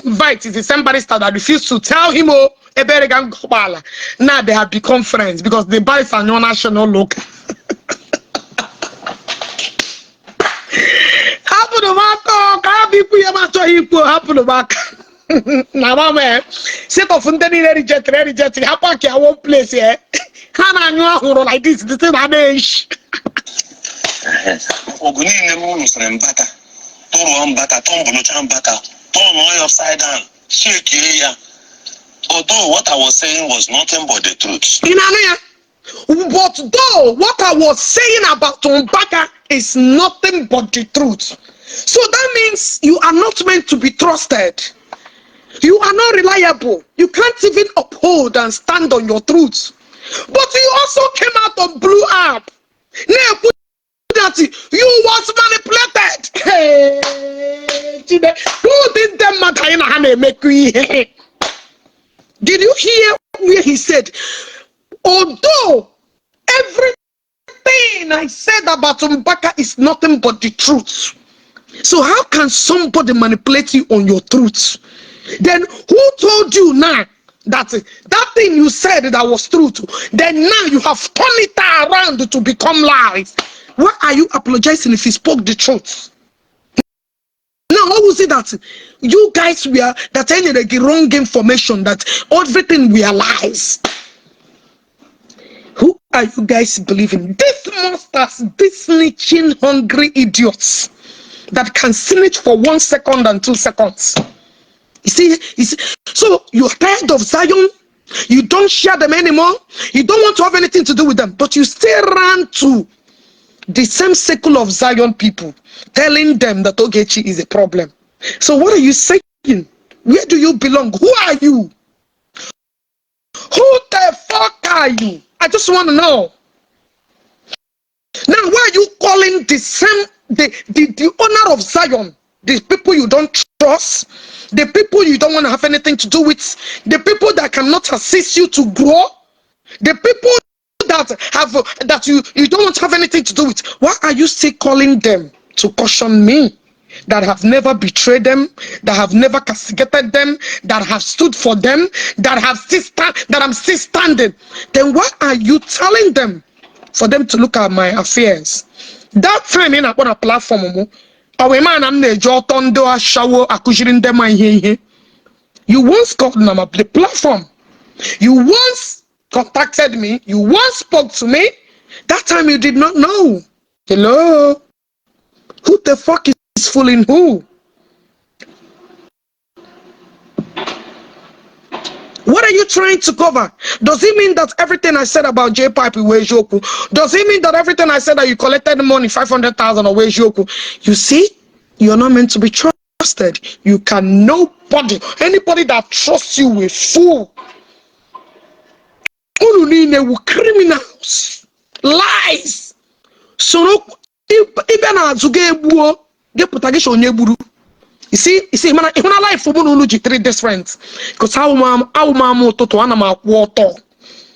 invite the same barrister that refused to tell him, now they have become friends because the barrister are no national local. Happen to Marco, happen to Marco. Now, man, set off and then reject. Happen to one place here. Hana like this. This is an age. Oguni nemu Mbaka. Toro Mbaka, Tombo Chambaka, turn all upside down, shake here. Although what I was saying was nothing but the truth. But though what I was saying about Mbaka is nothing but the truth. So that means you are not meant to be trusted. You are not reliable. You can't even uphold and stand on your truth. But you also came out of blew up. That you was manipulated. Hey, who did them matter make we? Did you hear where he said, although everything I said about Mbaka is nothing but the truth? So how can somebody manipulate you on your truth? Then who told you now that that thing you said that was true? Then now you have turned it around to become lies. Why are you apologizing if he spoke the truth? Now, what was it that You guys were that any the wrong information, that everything we are lies. Who are you guys believing? These monsters, these snitching hungry idiots that can snitch for 1 second and 2 seconds. You see, so you're tired of Zion, you don't share them anymore, you don't want to have anything to do with them, but you still run to the same circle of Zion people, telling them that Ogechi is a problem. So what are you saying? Where do you belong? Who are you? Who the fuck are you? I just want to know. Now, why are you calling the owner of Zion, the people you don't trust, the people you don't want to have anything to do with, the people that cannot assist you to grow, the people that you don't want to have anything to do with? Why are you still calling them to caution me that have never betrayed them, that have never castigated them, that have stood for them, that I'm still standing? Then why are you telling them for them to look at my affairs? That time in a platform, our man I'm the Jotondo shower accusing them. You once called them the platform. You once contacted me. You once spoke to me. That time you did not know. Hello? Who the fuck is fooling who? What are you trying to cover? Does it mean that everything I said about Jpac is joku? Does it mean that everything I said that you collected the money, 500,000 or joku? You see, you're not meant to be trusted. You can anybody that trusts you will fool. Criminals, lies. So even as you get protection on. You see, man, if I life for three different, because how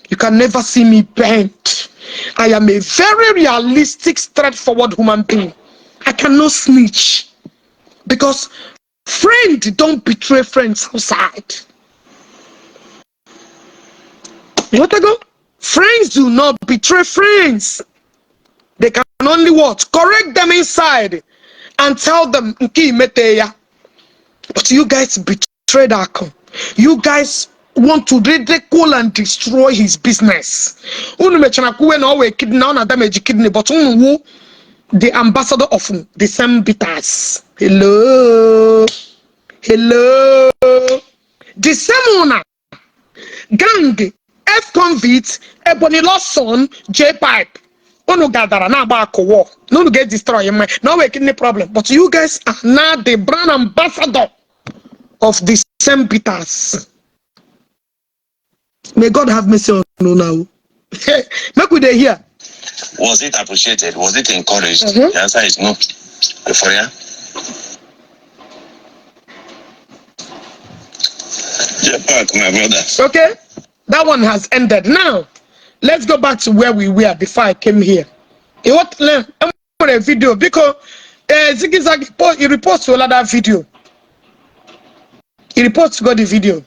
you can never see me bent. I am a very realistic, straightforward human being. I cannot snitch because friends don't betray friends outside. You want to go? Friends do not betray friends. They can only what? Correct them inside and tell them, but you guys betrayed Akwa. You guys want to ridicule and destroy his business. But the ambassador of the same bitters. Hello. The same owner. Gang, F-convict, Ebony Lawson, Jpac. No gather now about war. No get destroyed. No we kidney problem. But you guys are now the brand ambassador of the same bitters. May God have mercy on you now. Make we dey here. Was it appreciated? Was it encouraged? The answer is no. Euphoria. Jpac, my brother. Okay, that one has ended. Now, let's go back to where we were before I came here. I'm a video because Ziggy Zag he reports to another video. He reports to the video.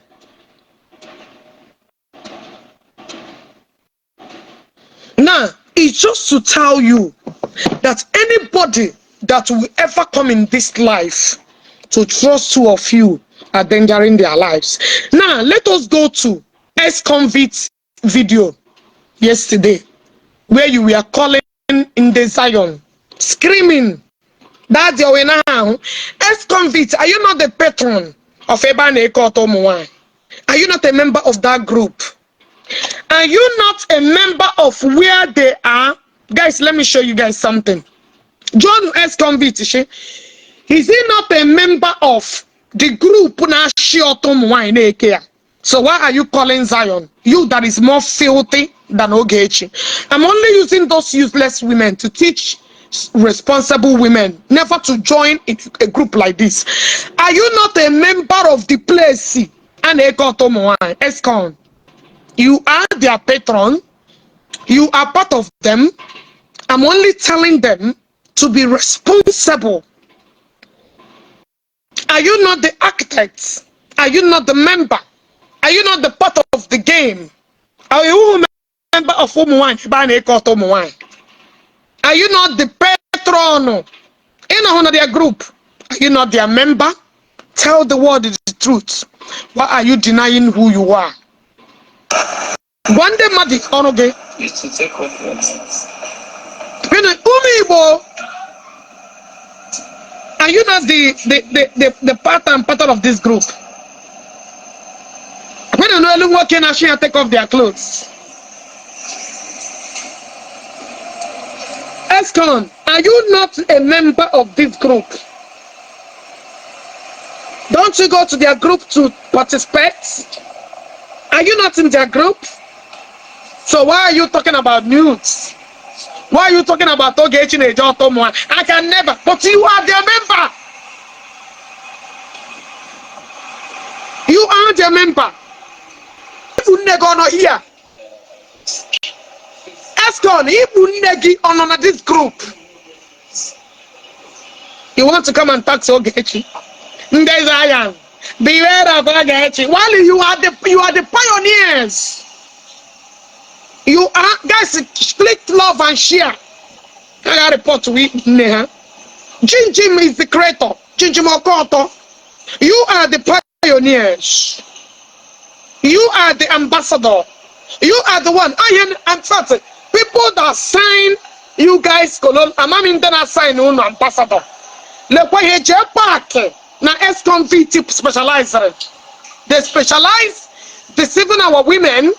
Now, it's just to tell you that anybody that will ever come in this life to trust two of you are endangering their lives. Now, let us go to ex-convict video yesterday where you were calling in the Zion, screaming. That's your way now. Ex-convict, are you not the patron of Ebane Ekotomuwan? Are you not a member of that group? Are you not a member of where they are? Guys, let me show you guys something. John ex-convict, is he not a member of the group? So why are you calling Zion? You that is more filthy than Ogechi. I'm only using those useless women to teach responsible women never to join a group like this. Are you not a member of the place? And Escon, you are their patron. You are part of them. I'm only telling them to be responsible. Are you not the architects? Are you not the member? Are you not the part of the game? Are you a member of Umuwan? Are you not the patron in their group? Are you not their member? Tell the world the truth. Why are you denying who you are? One day, Madi Onoge. It's to take references. Are you not the part and pattern of this group? When you know anyone can actually take off their clothes. Escon, are you not a member of this group? Don't you go to their group to participate? Are you not in their group? So why are you talking about nudes? Why are you talking about Ogechi Okeke? I can never, but you are their member. You are their member. You never know here. Escon, if on this group, you want to come and talk to Ogechi? Beware of Ogechi. While you are the pioneers. You are guys, click love and share. I got a report to it. Jim is the creator. Jim Okoto. You are the pioneers. You are the ambassador. You are the one. I'm sorry. People that sign you guys, I'm not sign on ambassador. Le quoi Jpac na Confronting specialize. They specialize deceiving our women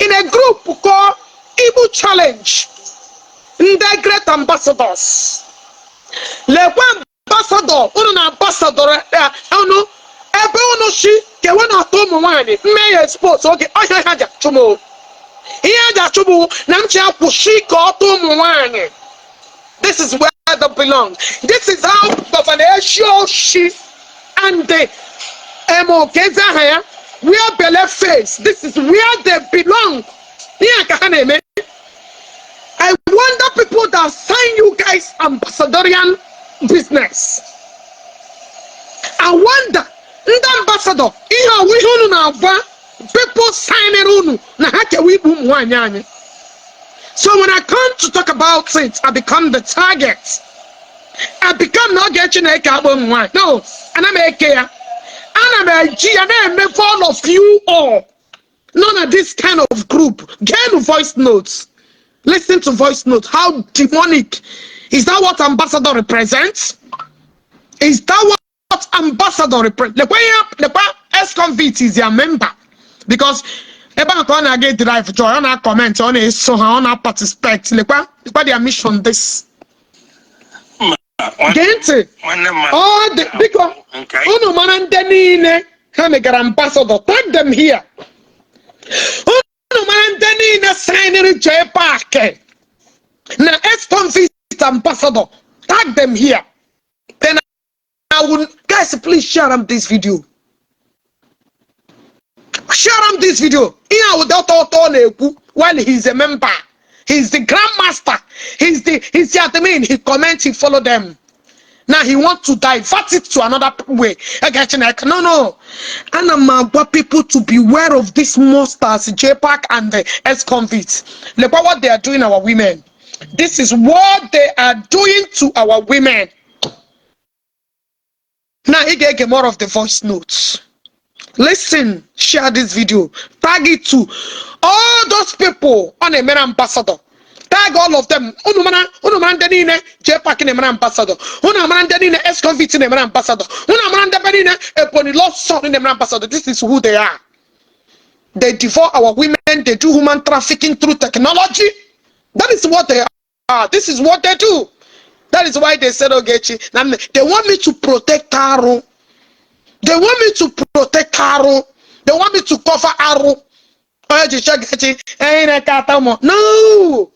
in a group called Igbo Challenge. The great ambassadors. Le quoi ambassador, ambassador, ebe ono shi ke wana to mo wani me expose okay oya haja chumo iya ja chumo na mchi akushi ko to mo wani. This is where they belong. This is how governor she and the Geza here where belly face. This is where they belong. I wonder people that sign you guys ambassadorial business. I wonder the ambassador people signing na. So when I come to talk about it, I become the target. I become not getting a carbon one. No, and I'm a care. And I'm a G and I'm a all of you all. None of this kind of group. Get voice notes. Listen to voice notes. How demonic. Is that what ambassador represents? Is that what ambassador represents? The S-Convict is their member. Because eba ko get drive joy on a comment on it so on a participate what their mission this gente all the because uno man denine make ambassador tag them here uno man denine signing Jpac na ex-convict ambassador tag them here. Then I will guys please share them this video. Share him this video. While he's a member, he's the grandmaster, he's the admin. He comments, he follow them. Now he wants to divert it to another way. No. And I want people to beware of these monsters, Jpac and the ex-convicts. Look at what they are doing our women. This is what they are doing to our women. Now he get more of the voice notes. Listen, share this video, tag it to all those people on a man ambassador. Tag all of them. Unuman denine Jpac in a man ambassador. Unuman denine ex-convict in a man ambassador. Unuman denine a lost son in a man ambassador. This is who they are. They devour our women. They do human trafficking through technology. That is what they are. This is what they do. That is why they said Ogechi. They want me to protect Taro. They want me to protect Aro. They want me to cover Aro. No,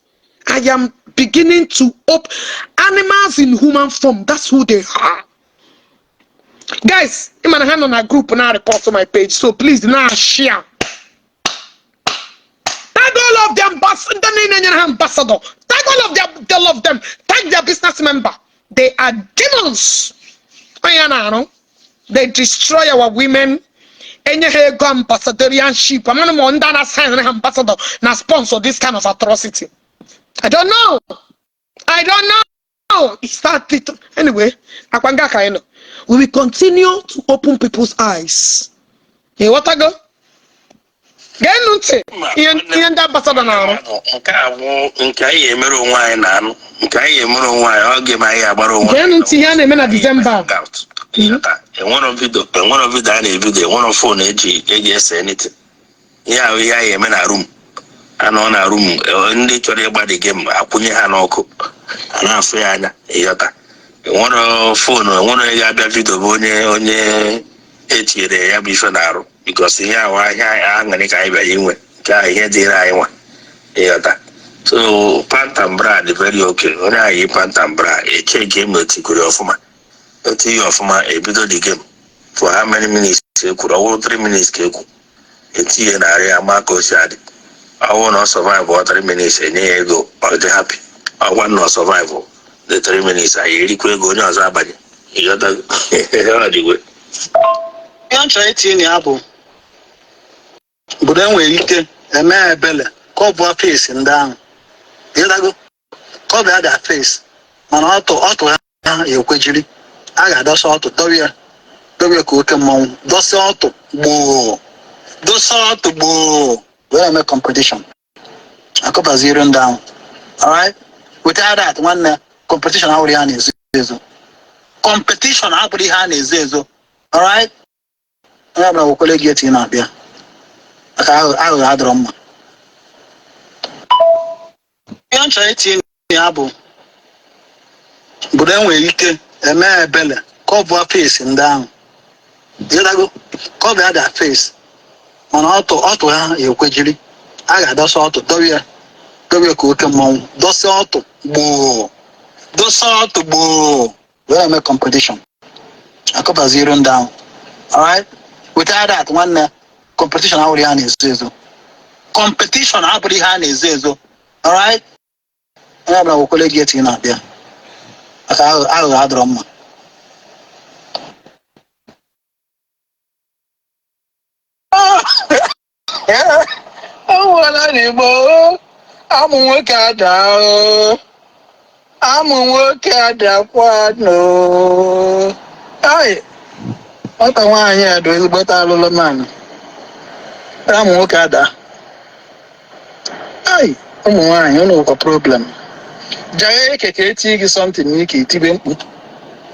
I am beginning to up animals in human form. That's who they are. Guys, I'm gonna hand on a group now report to my page. So please now share. Tag all of them ambassador. Tag all of them. Tag their business member. They are demons. They destroy our women. Any go ambassadorship. I'm not sign an ambassador now sponsor this kind of atrocity. I don't know. It's that little anyway. we will continue to open people's eyes. Hey, what I go? Get nothing. You end up better than our. Okay, Mero wine, okay, Mero wine, I'll give my abaro. Get nothing here in December. And one of you, that every one of phone, AGS, anything. Yeah, we are in a room. And on a room, only to the body game, I put your hand on cook. And I'm fair, Yata. One of phone, one of the other video, only 8 years, before now. Because here, I'm going to get you with the Yata. So, Pantambra, the very okay. When I eat Pantambra, a check game with Tikuri a tea of my a bit of the game. For how many minutes? Could all 3 minutes? A tea and area Marco Shadi. I will not survive for 3 minutes a year ago, or the happy. I want not survive the 3 minutes. I really quick go now, Zabadi. You got the way. I'm trying to the apple. But then we eat a man belly, cover face and down. Here I go. Cover that face. Man, auto, you quickly. I got those auto, W cook among those auto, boo. Those auto, boo. Where I make competition. I cover 0 down. Alright? Without that, one competition, how the hand is. Competition, how the hand is. Alright? I'm not going to get in up here. I will have drum. I'm trying to the apple. But then we eat a man belly, cover face and down. Here I go. Cover that face. On auto, you quickly. I got those auto, W cook among those auto, boo. Those auto, boo. Where I make competition. I cover 0 down. Alright? Without that, one competition, how the hand is. Competition, how the hand is. Alright? I'm not going to get in up here. I will have drum. I'm working down. I'm working down. No. Hey, what I want here to do is better little man. I'm working down. Hey, I'm working. You know a problem. Jpac take something make it even.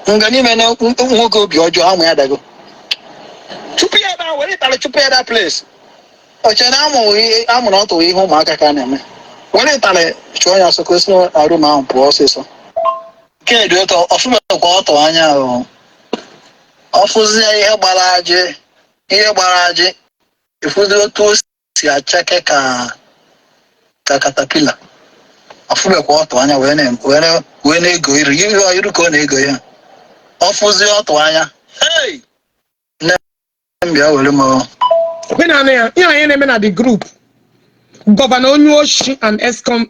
Ngani mena ungo bi ojo amu ya dago. Chupia da we tale chupia that place. Ochana amu not to we home aka kana me. We tale choya so kwesno aruma on process. Ke do to ofu me ko to anya o. Ofuzi ihe gbaraje. Ifuzi otu si achake ka caterpillar. Afume kwa otu anya we na ego iru ko na ego ya. Ofuzi otu anya. Hey! Mbia wele mo. When I am in the group, Governor Onyoshi and Escom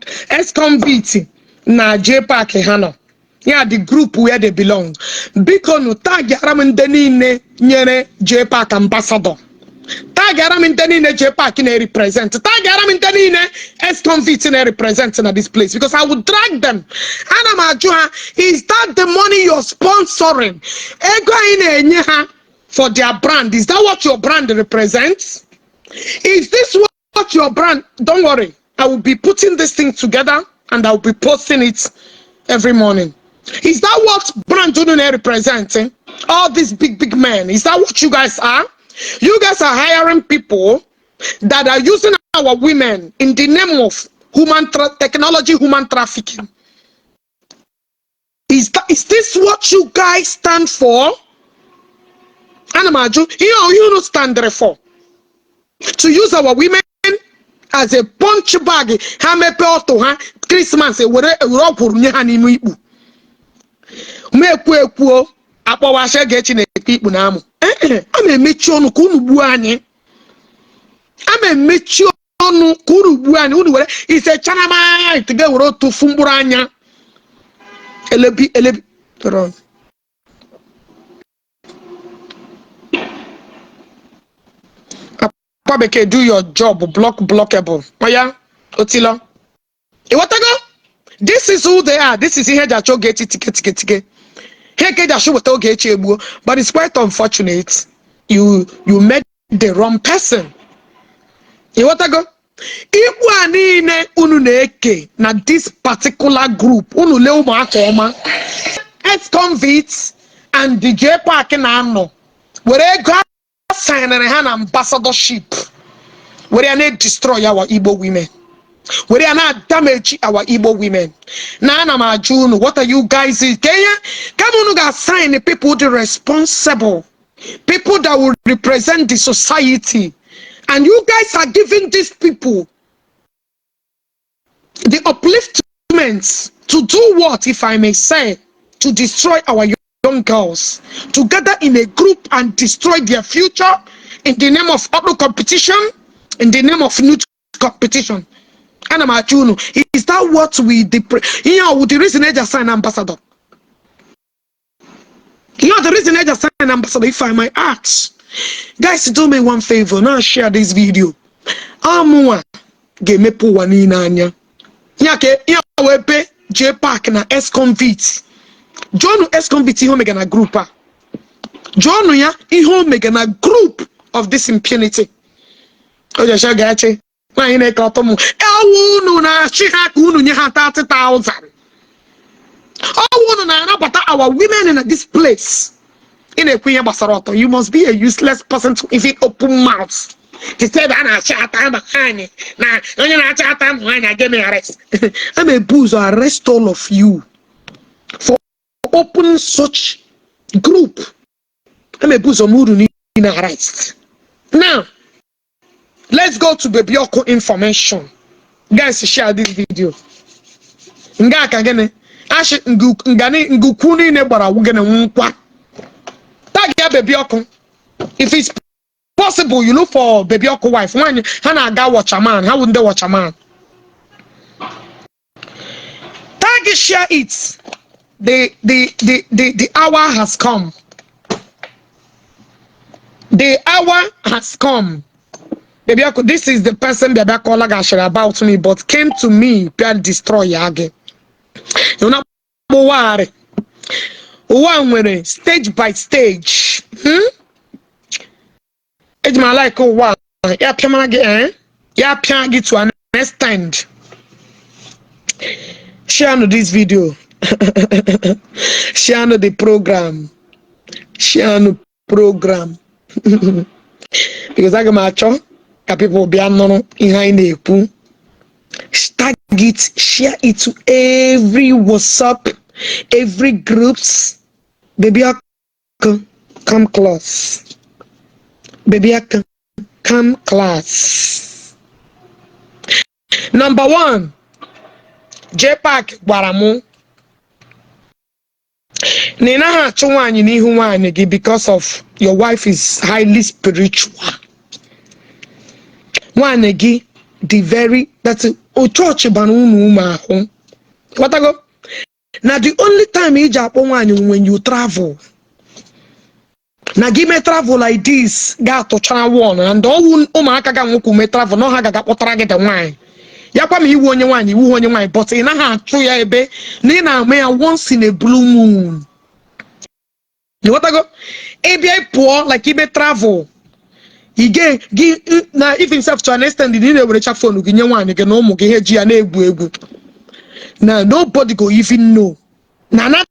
na Jpac Hano. Yeah, the group where they belong. Because no tag yaraminteni ne nyere Jpac ambassador. Tag yaraminteni ne Jpac ne represent. Tag yaraminteni ne Escom ne represent in this place. Because I would drag them. Anna Majuha, is that the money you're sponsoring? Ego in a for their brand. Is that what your brand represents? Is this what your brand? Don't worry. I will be putting this thing together and I will be posting it every morning. Is that what brand do they representing? All these big men. Is that what you guys are? You guys are hiring people that are using our women in the name of technology, human trafficking. Is this what you guys stand for? Anamaju, you don't stand there for. To use our women as a punch bag, Christmas, I'm a mechon kunubuani. I'm a mechon kunubuani. It's a chanama to go to Fumburanya. Elebi. Pabeke, do your job, blockable. Oh yeah, Otila. This is who they are. This is here that you get it. But it's quite unfortunate. You met the wrong person. You want to go? Na this particular group, ex-convicts and the Jpac na where they go sign an ambassadorship, where they not destroy our Igbo women, where they not damage our Igbo women. Now, June, what are you guys in Kenya? Come on, guys, sign the people the responsible, people that will represent the society, and you guys are giving these people the upliftments to do what, if I may say, to destroy our young girls, to gather in a group and destroy their future in the name of auto competition, in the name of new competition. And I'm at you, is that what we the reason I just sign ambassador? The reason I just sign ambassador, if I might ask. Guys, do me one favor, now share this video. Game me pu wani nanya. Yake wepe Jpac na ex-convict. John ex-convict iho mega na group. John ya iho mega na group of this impunity. Oje shagache. Na ine kato mu. Unu na shiha unu nye ha 30,000. Unu na anabata our women in this place. In a queen basaroto, you must be a useless person to even open mouth. He said, "I'm chat, I'm a honey. Now, you're not chat, I'm honey. Get me arrest. I'm a booze. Arrest all of you for opening such group. I'm a booze. I'm in arrest. Now, let's go to the Bioko information. Guys, share this video. Ngaka gene. Ashi ngani ngukuni ne bara wugene nkwa. Tag ya Baby Oko. If it's possible, you look for Baby Oko wife. When Hana ga watch a man, how wouldn't they watch a man? Tag share it. The hour has come. The hour has come. Baby Oko, this is the person Baby Oko laga share about me, but came to me, Pierre destroy again. You know what? One stage by stage. It's my like one. Yeah, again. Yeah, get to an extent. Share this video. Share the program. Share the program. Because I got my people be unknown in the start it, share it to every WhatsApp, every groups. Baby, I come class. Baby, I come class. Number one, Jpac Waramu. Nina ha chwanyi ni huwanyi because of your wife is highly spiritual. Wanegi the very that's a church banu what I go. Now the only time you Japan when you travel. Now give me travel like this, got to China one and all Omaka me travel, no haga potrage the wine. Yapam he won your wine, you won your wine, but in a hand true be Nina may once in a blue moon. You what I go? ABI poor like he may travel. He give now if himself to understand the need of the phone you can one you can no more now nobody go even know. Now not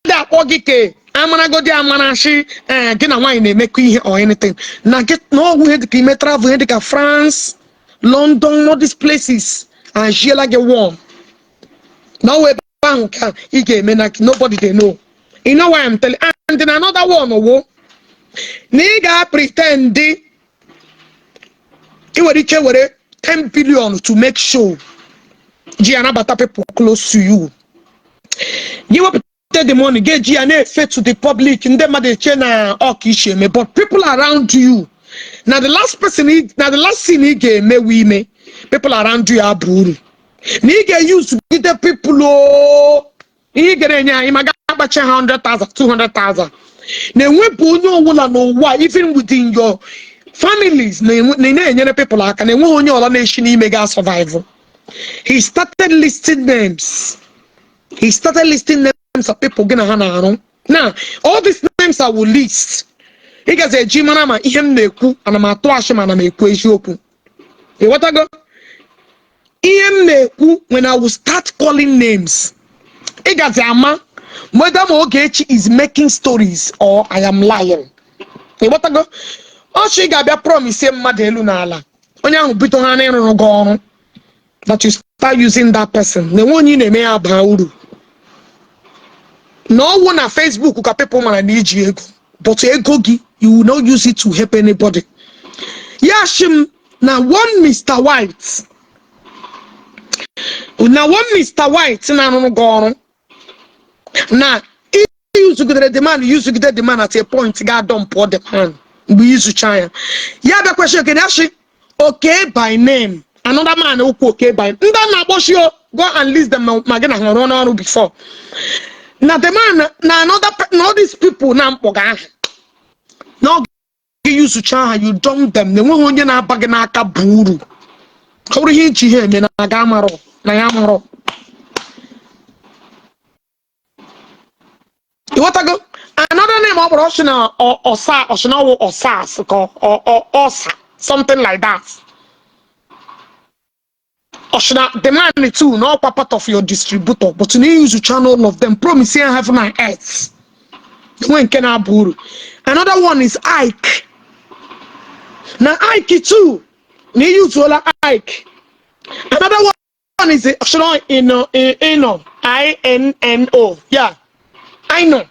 that Ogeke I'm gonna go there I'm gonna see get a wine make or anything. Now get no way to travel to France, London, all these places and she like a warm. No way bank he gave me like nobody they know. You know why I'm telling and then another one nigga pretend he would reach 10 billion to make sure Gianna people close to you. You will take the money, get Gianna fed to the public, and then they chena okisheme, but people around you. Now the last person now the last thing he gave me people around you are brutal. Nigga used to get the people he get in here, he might 100,000, 200,000. Then we put no one know why, even within your families, people are can all nation mega survival. He started listing names. He started listing names of people gonna hana. Now, all these names I will list. He gets a Jimanama, him neku, and I'm a Toasham and I'm a Quajoku. What I go? Ian neku, when I will start calling names. He gets a man, Madam Ogechi is making stories or I am lying. What I go? Oh, she got a promise, Madelunala. When you put on an error gone, that you start using that person. The one you name Abauru. No one on Facebook who can people man need you, but egogi, you will not use it to help anybody. Yashim now one Mr. White. Now one Mr. White na gone. Now he used to get the man, used to get the man at a point, God don't pour the man. We used to try. Yeah, the question can actually okay by name. Another man who okay by name. Go and list them Magana run on before. Now the man, now all these people now now you use to try you dump them. The one who na baganaka buru. How do you hear me na gamaro na yamaro? What I go? Another name of Russian or Osa or Sas or Osa, something like that. Oshina, the man too, not part of your distributor, but you need to channel all of them. Promise you have my earth. When can I buru? Another one is Ike. Now Ike too. Need you to Ike. Another one is Oshina Inno. I-N-N-O. Yeah. I know.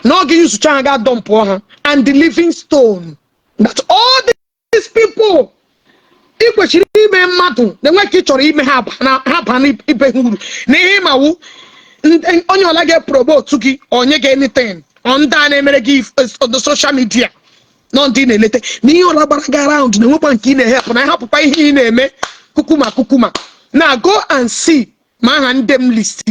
No give you to try and get dump and the living stone. That all these people. If we should even matter, then we can even have an Ibehuru. Nehemawu, and on your leg probo to or you get anything on that give on the social media. Non dinner later. Neo Labaraga around the woman kin help and I have to pay him Kukuma. Now go and see my hand them list.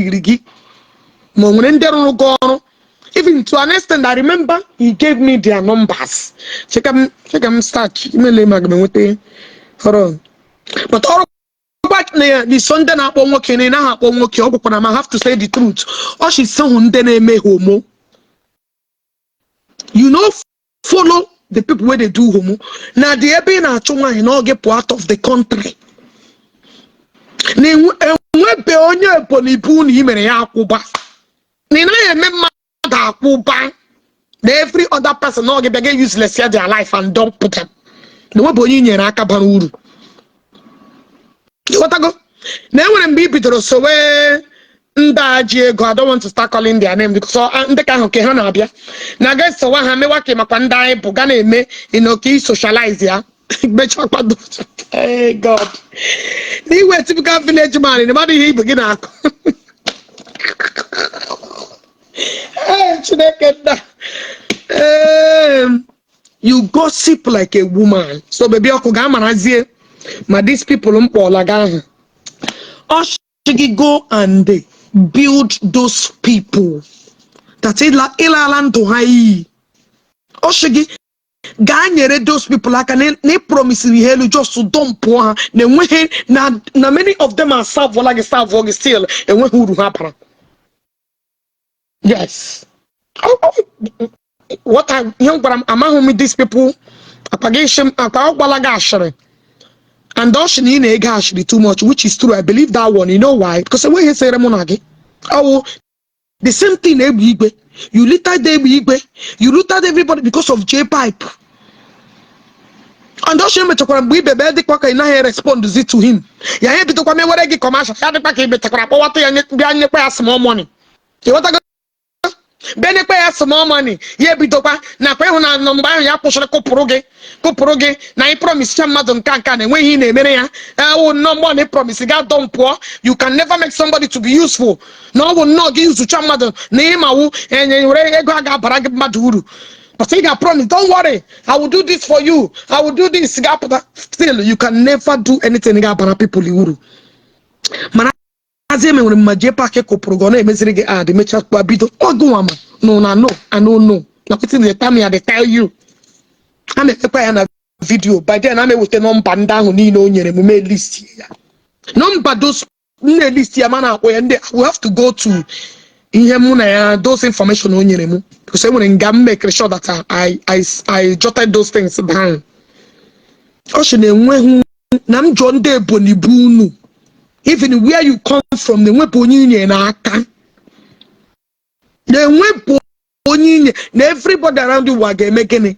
Even to an extent, I remember he gave me their numbers. Check them start. Hold on. But all back near the Sunday na working in a working, I have to say the truth. Or she's someone then me homo. You know, follow the people where they do homo. Now the ebe na chunga you know get part of the country. Ni pe onye ponipu ni mere ya akuba. Ni na ye memma da akuba. Every other person no get useless here their life and don't put them. No one boy nyere aka bara uru. What I go? Now when I'm Peter so I don't want to start calling their name because they can okay hanabia. Now guys so what me wake makwanda bugana me ki socialize ya. Hey God. Ni we typical village man the man he begin ak. You gossip like a woman. So baby okugama ma these people go and build those people that ilaland to high. Oshigi Ganyere those people like they promise we hell just to dump poor. Then when na many of them are serve still and when who happen. Yes. What I young but I'm with these people apagation and those actually too much, which is true. I believe that one. You know why? Because the way he said oh, the same thing you littered you littered everybody because of Jpac. And those we respond to him. Yeah, commercial. Small money. What I Bene pay some more money. Ye bidopa na kwe huna nomba ya pushore koporoge na I promise you madam can when he name ya no money promise God don't poor. You can never make somebody to be useful. No will not give you to cham madam name and maduru. But he got promise, don't worry, I will do this for you. I will do this. Still, you can never do anything about people you Azeme when my Jpac koprogone emezirige ad mecha kwa bido oguama no I don't know na wetin dey tell me I dey tell you I'm a na video by then I'm with the number ndangu ni no nyere mu me list ya number those list ya mana we have to go to ihe mụ na ya those information o nyere mụ because enwere nga make sure that I jotted those things down. O shi na-enweghị na m jụọ ndị Ebonyi bụ unu even where you come from na-enwepụ onye inye n'aka na-enwepụ onye inye na everybody around you wa ga-eme gịnị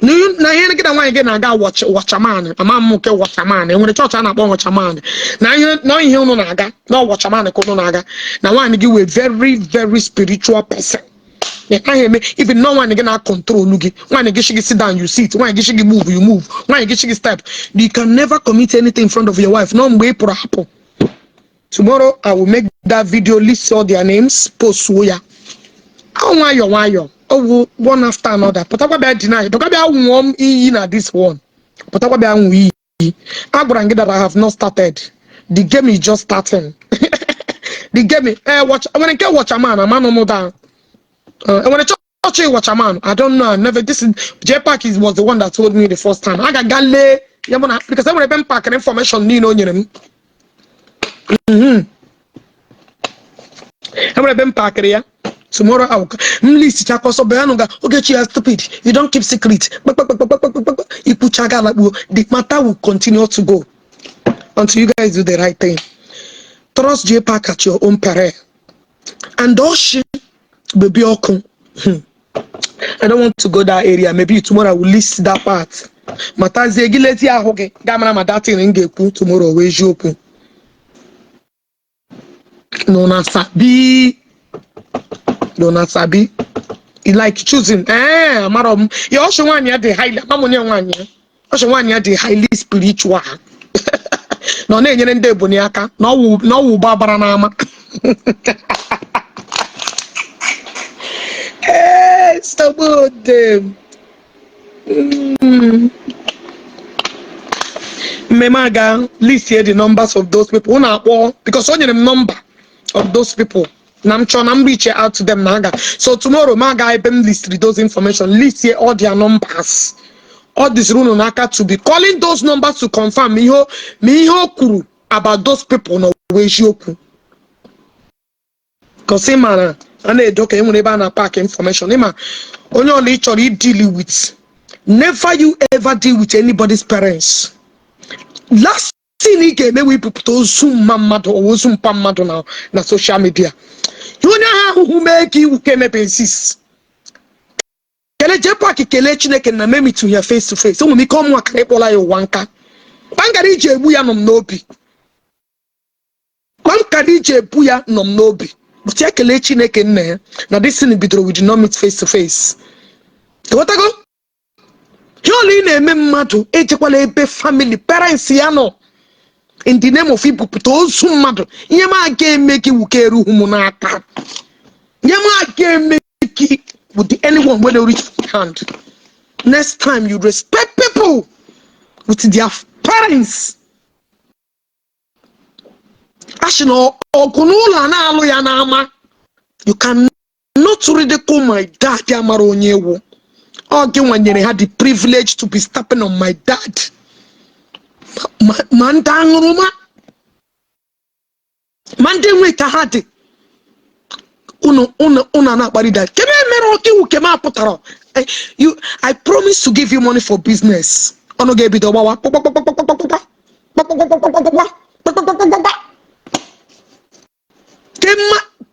na ihe gị na nwaanyị gị na-aga watchaman ama m nke watchaman enwere chọọchị a na-akpọ watchaman na ihe unu na-aga na watchaman ka unu na-aga na nwaanyị gị wee very very spiritual person na eme even no nwaanyị gị na-control gị nwaanyị gị shigi sit down you sit nwaanyị gị shigi move you move nwaanyị gị shigi step you can never commit anything in front of your wife no mgbe ị pụrụ apụ. Tomorrow I will make that video, list all their names, post ya. Nwayọ oh one after another but I be deny but I be warm na this one but I be anwu agwara that I have not started. The game is just starting. The game watch when I get watch a man no down when I watch a man I don't know never this is Jpac was the one that told me the first time I got gale because I want to pack information ni no nyere m I want to pack ya. Tomorrow I will list Chakoso Beanuga. Ogechi, you are stupid. You don't keep secret. The matter will continue to go until you guys do the right thing. Trust Jpac at your own peril. And Oshi, baby Okun. I don't want to go that area. Maybe tomorrow I will list that part. Matazi Gileti Ahoge. Gamma Madati Ngeku tomorrow. Where's you open? No, Nasabi. Don't sabi. You like choosing. Madam, you also want the highly the highly spiritual. No, no, boniaka. No, Barbara Nama. So good. Memaga, list here the numbers of those people. Because only the number of those people. I'm trying to reach out to them naga. So tomorrow, my guy been list those information, list here all their numbers. All this rule naka to be calling those numbers to confirm miho kuru about those people no way joku. Cause man, I need okay whenever na pack information. Only deal with. Never you ever deal with anybody's parents. Last thing maybe we put zoom mamado or zoom pamado now na social media. You know who make you came up insist. Kele Jpac kele Chineke na memi to your face to face. So we come work ebola yo wanka. Bangari je buya nom nobi. Bangari je buya nom nobi. But ya kele Chineke na na this thing bidro we did not meet face to face. What I go? You only na-eme mmadụ ejekwala ebe family parents ya no. In the name of Igbo, those who matter, Yama can make you keru humunaka. Yama can make it with anyone when they reach hand. Next time you respect people with their parents. Ashino Okunula na alo ya nama. You cannot ridicule my dad Yamaronyewo. Again when you had the privilege to be stepping on my dad. Mandanguruma Manding Tahati Una na barida. I promise to give you money for business. Ono gave it over.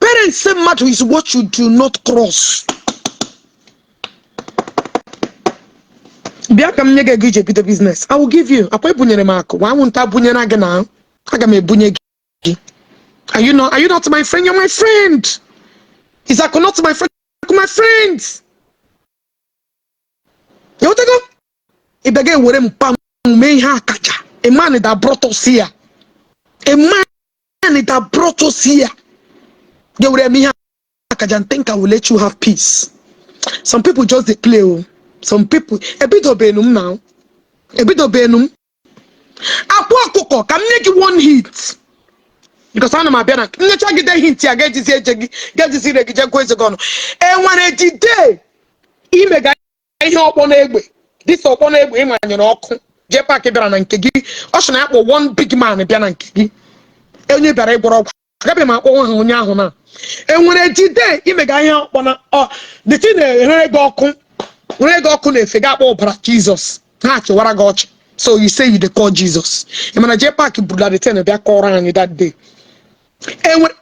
Parents say matter is what you do not cross. Bia kam nyege gije bit business. I will give you. Apo bunyere mako. Wa won't bunyere aga na. Aga me bunye gi. Are you not my friend? You're my friend. Is that not my friend? My friends. You want to go? If again were mpam me ha kaja. A man that brought us here. A man that brought us here. You were me ha kaja and think I will let you have peace. Some people just they play. Some people a bit of benum now. A bit of benum. Akwa okuko can make you one hit. Because I know my banner. Let's get the hint here. Get this here. Get this here. Get this here. And when a day, he may get upon egg. This upon egg, him and your own. Jpac Kibran and Kigi. Ocean apple one big man, a piano and Kigi. Any better. Grab him my own. And when I did that, you make a the thing when I go to figure out Jesus. That's what I got. So you say you call Jesus. And when I Jpac Buddha the 10 of that day. And when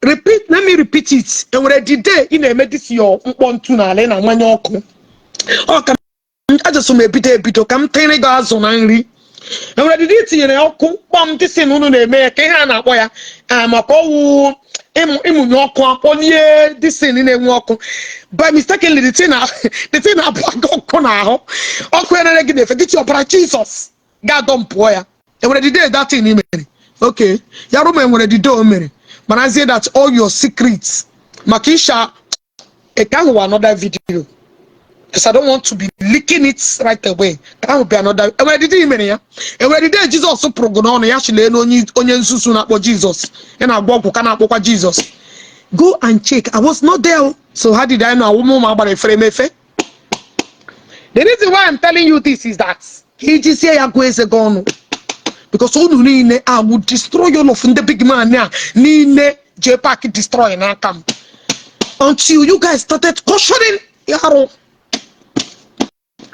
repeat, let me repeat it. And when I did that, in a medicine or one tuna, then I'm one yoke. Oh, I just may be there, but come 10 guys on angry. And when I did it, you know, come this in on the make a hand up where I'm a call. Only this in a walk by mistakenly the thing up now. Okay, forget your Jesus. God don't boy. And when I did that thing, okay, Yaruman when I did do but I say that all your secrets, Makisha, a can another video. Because I don't want to be leaking it right away. That would be another. And when I did it, and when I did Jesus also progon, actually, onion susun about Jesus. And I walk about Jesus. Go and check. I was not there. So how did I know a woman about a frame? The reason why I'm telling you this is that he just say gone. Because I would destroy all of the big man now. Nine Jpac destroy now come. Until you guys started cautioning Yaro.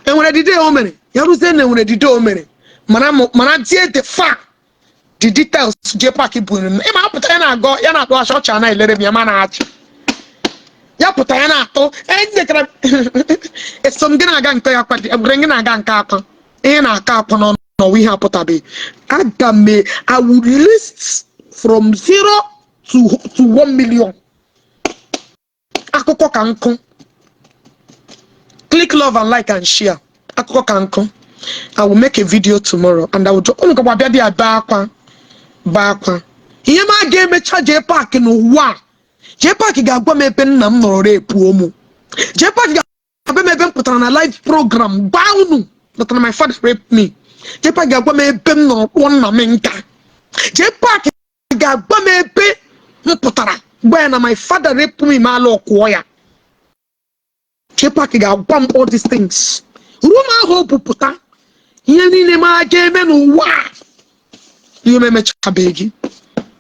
And when I did it, many, Yaruzen, when I did it, Manadia the fact, the details, Jpac put him. Emma Putana go, Yana was short and I let him manage. Yaputana, and it's something I can't tell you, bringing a gun cap, and a cap on we have Potabe. I would list from 0 to 1 million. Akoko kanko. Click love and like and share. Akoko kanko. I will make a video tomorrow and I will do Bakwa. Yema game a charge Jpac no wa. Jpac gagwa me pen nam no re puomo. Jpac gagwa me put on a live program. Bound. But my father raped me. Jpac gagwa me pen no one na menka. Jpac gagwa me pe putara. When my father raped me malo koya. Jpac gagwa all these things. Ruma hope puta. Yeni ne ma game no wa. You may make a begi.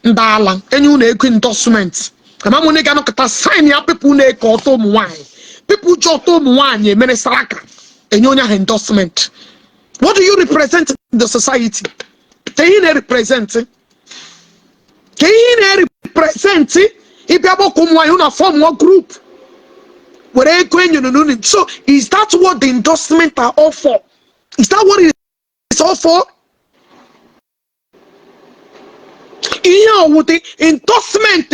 Ndala. And you make endorsement. And I'm gonna get sign up people make auto wine. People joto wine, ye menesaka. And you have endorsement. What do you represent in the society? Can you represent? Can you represent? If you have a form one group. So is that what the endorsement are all for? Is that what it is all for? Here with the endorsement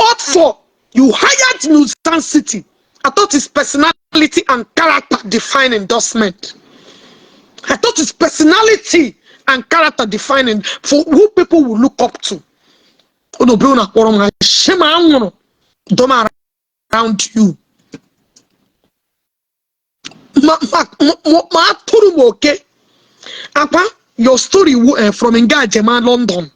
out for you hired Nusan City. I thought it's personality and character define endorsement. I thought it's personality and character defining for who people will look up to. Around you. Akwa, your story from Inga Jema London.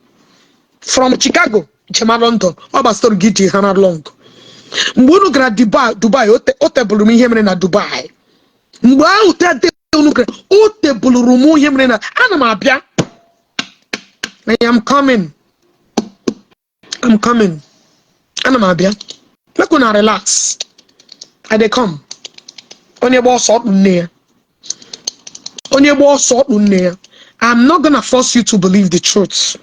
From Chicago, Jema London. Oba story giti hana long. Mbono gra Dubai, ote bulumi hemre na Dubai. Mwa ote ote bulurumu hemre na anamabia. I am coming. I'm coming. Anamabia. Make una relax. I dey come. Onye bo sort near. Onye bo sort near. I'm not gonna force you to believe the truth.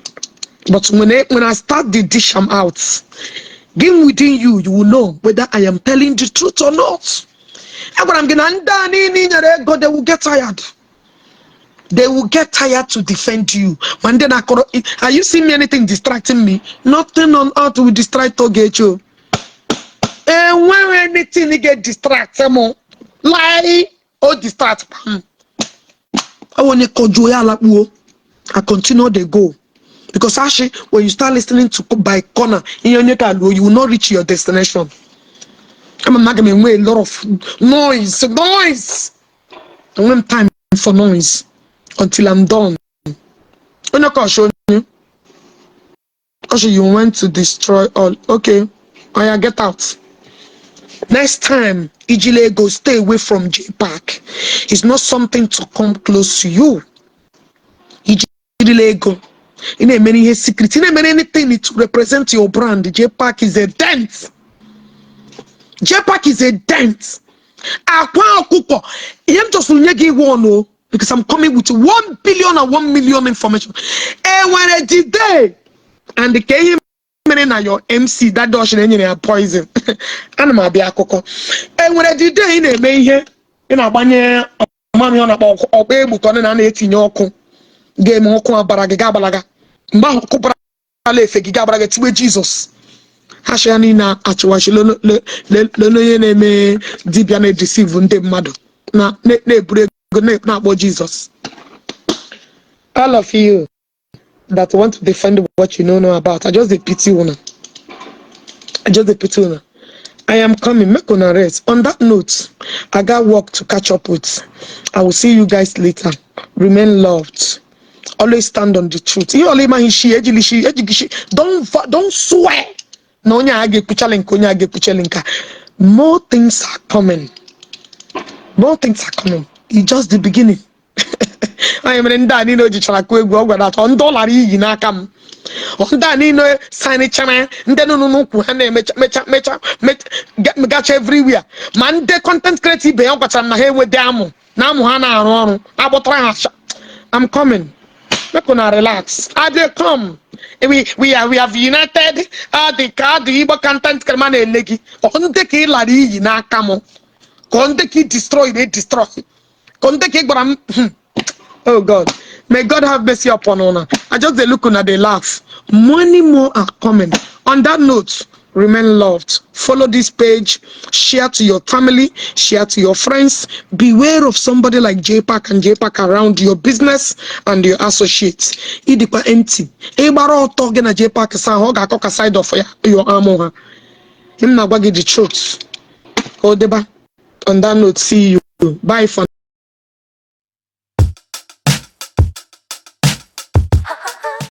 But when I start the dish I'm out, game within you, you will know whether I am telling the truth or not. And when I'm gonna they will get tired. They will get tired to defend you. When then are you seeing me anything distracting me? Nothing on earth will distract Ogechi. And when anything you get distracted, lie or distract. I want to control. I continue the go. Because actually, when you start listening to by corner in your car, you will not reach your destination. I'm not going to make a lot of noise. I don't have time for noise until I'm done. I'm not going to show you. Actually, you want to destroy all. Okay, I get out. Next time, Ijile go stay away from Jpac. It's not something to come close to you. Ijile go. In a many secret, in a many anything to represent your brand. Jpac is a dent. Jpac is a dent. Akwa okuko. I'm just one because I'm coming with 1 billion and 1 million information. And when I did day, and the came na your MC that does poison. And my be akoko. And when I did day in a may here in a banya money on about obey button and 18 yoko game oko baraga mba kopara ale fe gigabaraga tiwe Jesus. Hashani na achwashi lo na-eme dibia na deceive ndị mmadụ na eburu ego na-akpọ Jesus. All of you that want to defend what you know about, I just the pity una. I am coming, make una rest. On that note, I got work to catch up with. I will see you guys later. Remain loved. Always stand on the truth. Don't swear. No, more things are coming. More things are coming. It's just the beginning. I am in that you that on dollar come. On that sign it channel, and then no get everywhere. Man, the content creative be on with them. Now I'm coming. Make una relax. They come. We have united. The Igbo content man elegi. Konde ki lari na kamo. Konde ki destroy. Konde ki bram. Oh God. May God have mercy upon honor. I just they look at they laugh. Many more are coming. On that note, remain loved. Follow this page. Share to your family. Share to your friends. Beware of somebody like Jpac and Jpac around your business and your associates. Idipa empty. Ebaro talking at Jpac hoga koka side of your armor. Him na bagi the truth. Odeba. On that note, see you. Bye for